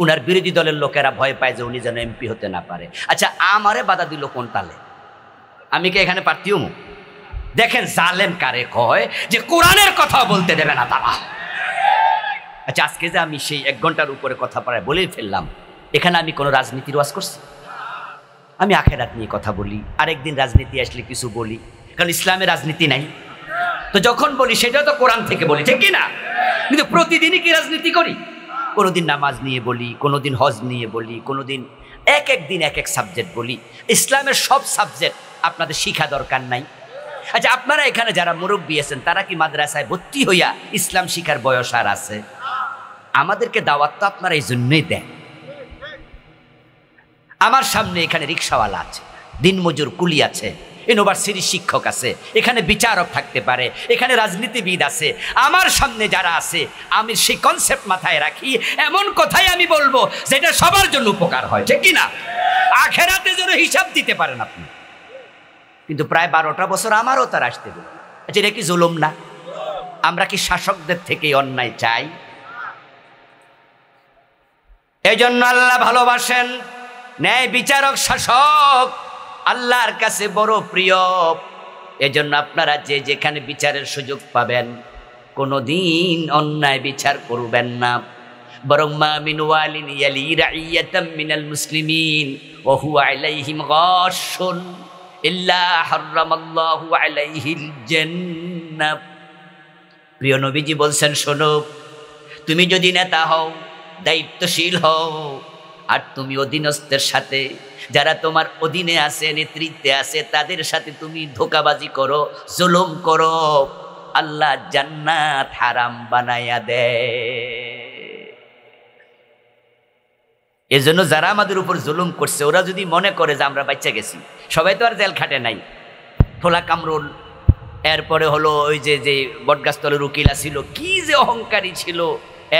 উনার বিরোধী দলের লোকেরা ভয় পায় যে উনি যেন এমপি হতে না পারে। আচ্ছা, আমারে বাধা দিল কোন তালে? আমি কি এখানে পারতিও? দেখেন জালেম কারে কয়, যে কোরআনের কথা বলতে দেবে না তারা। আচ্ছা, আজকে যে আমি সেই 1 ঘন্টার উপরে কথা প্রায় বলেই ফেললাম, এখানে আমি কোনো রাজনীতির ওয়াজ করছি? আমি আখিরাত নিয়ে কথা বলি, আরেকদিন রাজনীতি আসলে কিছু বলি, কারণ ইসলামে রাজনীতি নাই। তো যখন বলি সেটা তো কোরআন থেকে বলি, ঠিক কিনা? কিন্তু প্রতিদিনই কি রাজনীতি করি? কোনোদিন নামাজ নিয়ে বলি, কোনোদিন হজ নিয়ে বলি, কোনোদিন এক দিন এক সাবজেক্ট বলি। ইসলামের সব সাবজেক্ট আপনাদের শিখা দরকার নাই? আচ্ছা, আপনারা এখানে যারা মুরব্বী আছেন তারা কি মাদ্রাসায় ভর্তি হইয়া ইসলাম শিখার বয়স আর আছে? আমাদেরকে দাওয়াত তো আপনারা এই জন্যই দেন। আমার সামনে এখানে রিক্সাওয়ালা আছে, দিনমজুর কুলি আছে, ইউনিভার্সিটির শিক্ষক আছে, এখানে বিচারক থাকতে পারে, এখানে রাজনীতিবিদ আছে। আমার সামনে যারা আছে আমি সেই কনসেপ্ট মাথায় রাখি, এমন কথাই আমি বলবো যেটা সবার জন্য উপকার হয়, ঠিক কিনা? আখিরাতে যেন হিসাব দিতে পারেন আপনি। কিন্তু প্রায় 12টা বছর আমারও তার আসতে দিল। আচ্ছা, এটা কি জুলুম না? আমরা কি শাসকদের থেকে অন্যায় চাই? এই জন্য আল্লাহ ভালোবাসেন ন্যায় বিচারক শাসক, আল্লাহর কাছে বড় প্রিয়। এজন্য আপনারা যে যেখানে বিচারের সুযোগ পাবেন কোনোদিন অন্যায় বিচার করবেন না, বরং মা মিন ওয়ালিন ইয়ালি রাইয়াতাম মিনাল মুসলিমিন ওয়া হুয়া আলাইহিম গাশুন ইল্লা হারামাল্লাহু আলাইহিল জান্নাহ। প্রিয় নবীজি বলছেন, শোনো, তুমি যদি নেতা হও, দায়িত্বশীল হও, আর তুমি অধীনস্থের সাথে, যারা তোমার অধীনে আছে, নেতৃত্বে আছে, তাদের সাথে তুমি ধোঁকাবাজি করো, জুলুম করো, আল্লাহ জান্নাত হারাম বানায়া দেয়। এজন্য যারা আমাদের উপর জুলুম করছে ওরা যদি মনে করে যে আমরা বাচ্চা গেছি, সবাই তো আর জেল খাটে নাই। ফোলা কামরুল, এরপরে হলো ওই যে বটগাছতলের উকিলা ছিল, কি যে অহংকারী ছিল,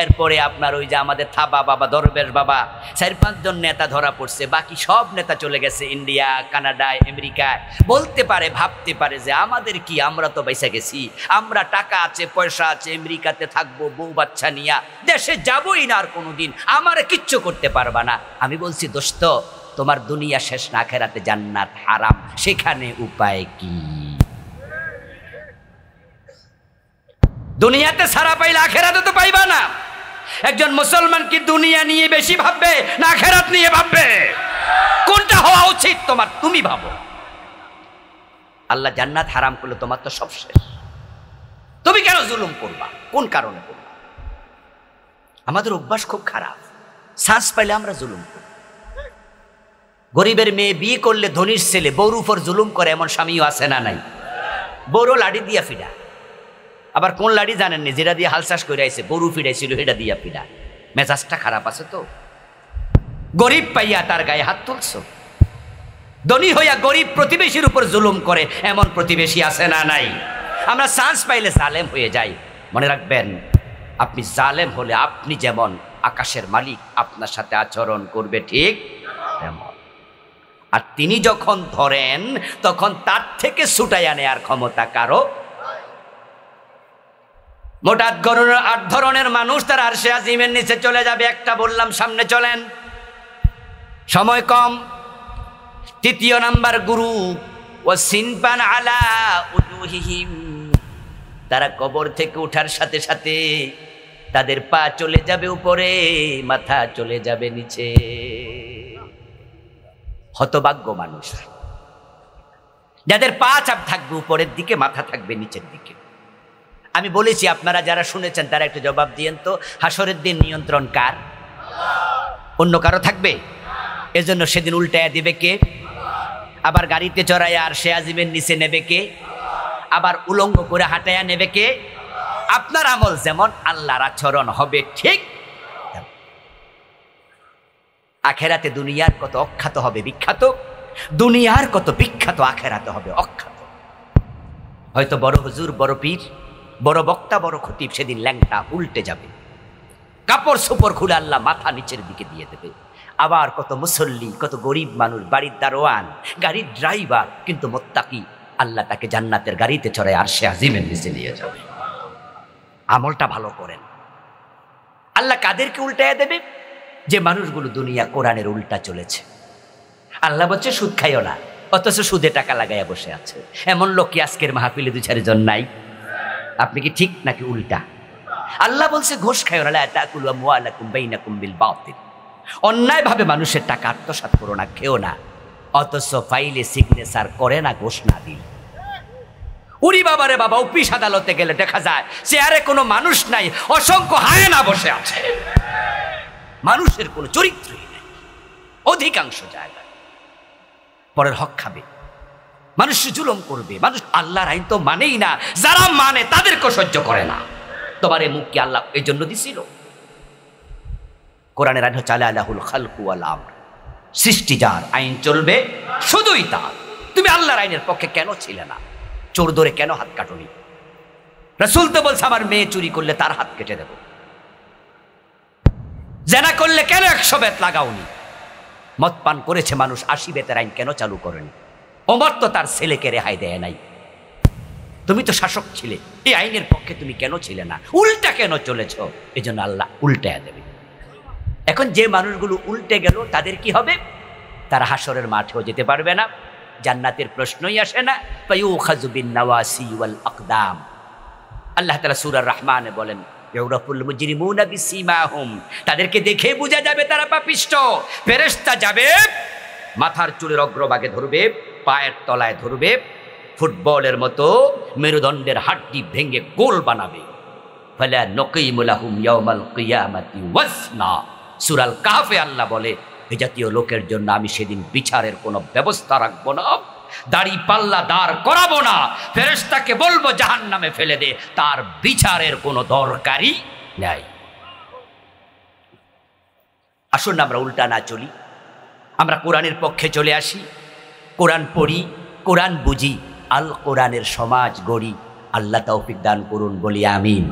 এরপরে আপনার ওই যে আমাদের থাবা বাবা, দরবেশ বাবা, 4-5 জন নেতা ধরা পড়ছে, বাকি সব নেতা চলে গেছে ইন্ডিয়া, কানাডায়, আমেরিকায়। বলতে পারে, ভাবতে পারে যে আমাদের কি, আমরা তো বেঁচে গেছি, আমরা টাকা আছে, পয়সা আছে, আমেরিকাতে থাকবো, বউ বাচ্চা নিয়া, দেশে যাবোই না আর কোনোদিন, আমার কিচ্ছু করতে পারবা না। আমি বলছি দোস্ত, তোমার দুনিয়া শেষ না, আখিরাতে জান্নাত হারাম, সেখানে উপায় কি? দুনিয়াতে সারা পাইলে আখিরাতে তো পাইবা না। একজন মুসলমান কি দুনিয়া নিয়ে বেশি ভাববে না আখিরাত নিয়ে ভাববে? কোনটা হওয়া উচিত তোমার? তুমি ভাবো। আল্লাহ জান্নাত হারাম করলে তোমার তো সব শেষ। তুমি কেন জুলুম করবা? কোন কারণে করবা? আমাদের অভ্যাস খুব খারাপ, শ্বাস পাইলে আমরা জুলুম করি। গরিবের মেয়ে বিয়ে করলে ধনীর ছেলে বউর উপর জুলুম করে, এমন স্বামীও আছে না নাই? বউরও লাড়ি দিয়া ফিডা। আবার কোন লাড়ি জানেননি, যেটা দিয়ে হাল চাষ করে আইছে, গরু ফিরাইছিল সেটা দিয়া ফিডা। মেজাজটা খারাপ আছে তো। গরিব পাইয়া তার গায়ে হাত তুলছো। ধনী হইয়া গরিব প্রতিবেশীর উপর জুলুম করে, এমন প্রতিবেশী আছে না নাই? আমরা চান্স পাইলে জালেম হয়ে যাই। মনে রাখবেন, আপনি জালেম হলে আপনি যেমন, আকাশের মালিক আপনার সাথে আচরণ করবে ঠিক তেমন। আর তিনি যখন ধরেন তখন তার থেকে ছুটাইয়া নেয়ার ক্ষমতা কারো। মোট 8 ধরনের মানুষ তার আরশে আজিমের নিচে চলে যাবে। একটা বললাম, সামনে চলেন, সময় কম। 3 নাম্বার গ্রুপ, ওয়াসিনপান আলা উজুহিহিম, তারা কবর থেকে ওঠার সাথে সাথে তাদের পা চলে যাবে উপরে, মাথা চলে যাবে নিচে। হতভাগ্য মানুষ যাদের পা চাপ থাকবে উপরের দিকে, মাথা থাকবে নিচের দিকে। আমি বলেছি, আপনারা যারা শুনেছেন তারা একটু জবাব দিয়েন তো, হাসরের দিন নিয়ন্ত্রণ কার? অন্য কারো থাকবে? এজন্য সেদিন উল্টায়া দিবে কে? আবার গাড়িতে চড়াইয়া আর সে আজিমের নিচে নেবে কে? আবার উলঙ্গ করে হাঁটাইয়া নেবে কে? আপনার আমল যেমন, আল্লাহর আচরণ হবে ঠিক। আখেরাতে দুনিয়ার কত অখ্যাত হবে বিখ্যাত, দুনিয়ার কত বিখ্যাত আখেরাতে হবে অখ্যাত। হয়তো বড় হুজুর, বড় পীর, বড় বক্তা, বড় খতিব সেদিন ল্যাংটা উল্টে যাবে, কাপড় সুপড় খুলে আল্লাহ মাথা নিচের দিকে দিয়ে দেবে। আবার কত মুসল্লি, কত গরিব মানুষ, বাড়ির দারোয়ান, গাড়ির ড্রাইভার, কিন্তু মুত্তাকি, আল্লাহ তাকে জান্নাতের গাড়িতে চড়ে আরশে আজিমের নিচে নিয়ে যাবে। আমলটা ভালো করেন। আল্লাহ কাদেরকে উল্টাইয়া দেবে? যে মানুষগুলো দুনিয়া কোরআনের উল্টা চলেছে। আল্লাহ বলছে সুদ খাইও না, অথচ সুদে টাকা লাগাইয়া বসে আছে। এমন লোক কি আজকের মাহফিলে 2-4 জন নাই? আপনি কি ঠিক নাকি উল্টা? আল্লাহ বলছে ঘুষ খাইও না, লা তাকুলু আমওয়ালাকুম বাইনাকুম বিল বাতিল, অন্যায় ভাবে মানুষের টাকা আত্মসাৎ করো না, খেও না, অথচ ফাইলে সিগনেচার করে না ঘুষ না দিল। উরি বাবারে বাবা, অফিস আদালতে গেলে দেখা যায় চেয়ারে কোনো মানুষ নাই, অসংখ্য হায়েনা বসে আছে। মানুষের কোনো চরিত্রই নেই অধিকাংশ জায়গায়। পরের হক খাবে, মানুষ জুলুম করবে। মানুষ আল্লাহর আইন তো মানেই না, যারা মানে তাদেরকে সহ্য করে না। তোমার এই মুখ কি আল্লাহ এই জন্য দিছিল? কোরআনের আইন হচ্ছে আলাহুল খালকু ওয়াল আমর, সৃষ্টি যার, আইন চলবে শুধুই তার। তুমি আল্লাহর আইনের পক্ষে কেন ছিলে না? চোর ধরে কেন হাত কাটনি? রাসূল তো বলছে আমার মেয়ে চুরি করলে তার হাত কেটে দেব। জেনা করলে কেন 100 বেত লাগাওনি? মদ পান করেছে মানুষ, 80 বেতের আইন কেন চালু করেনি? ওমর তো তার ছেলেকে রেহাই দেয় নাই। তুমি তো শাসক ছিলে, এই আইনের পক্ষে তুমি কেন ছিলে না? উল্টা কেন চলেছ? এই জন্য আল্লাহ উল্টায়া দেবে। এখন যে মানুষগুলো উল্টে গেল তাদের কি হবে? তারা হাসরের মাঠেও যেতে পারবে না, জান্নাতের প্রশ্নই আসে না। ফায়ুখাযু বিন-নাওয়াসি ওয়াল আকদাম। আল্লাহ তাআলা সূরা রহমানে বলেন, ইউরাফুল মুজরিমুনা বিসীমাহুম, তাদেরকে দেখে বোঝা যাবে তারা পাপিষ্ঠ। ফেরেশতা যাবে, মাথার চুলের অগ্রভাগে ধরবে, পায়ের তলায় ধরবে, ফুটবলের মতো মেরুদণ্ডের হাড্ডি ভেঙে গোল বানাবে। ফালা নুকিমু লাহুম ইয়াওমাল কিয়ামাতি ওয়াজনা। সূরা আল কাহফে আল্লাহ বলে, এই জাতীয় লোকের জন্য আমি সেদিন বিচারের কোনো ব্যবস্থা রাখবো না, দাড়ি পাল্লা দাঁড় করাবো না, ফেরেশতাকে বলবো জাহান্নামে ফেলে দে, তার বিচারের কোনো দরকারই নাই। আসুন আমরা উল্টা না চলি, আমরা কোরআনের পক্ষে চলে আসি, কোরআন পড়ি, কোরআন বুঝি, আল কোরআনের সমাজ গড়ি। আল্লাহ তৌফিক দান করুন, বলি আমিন।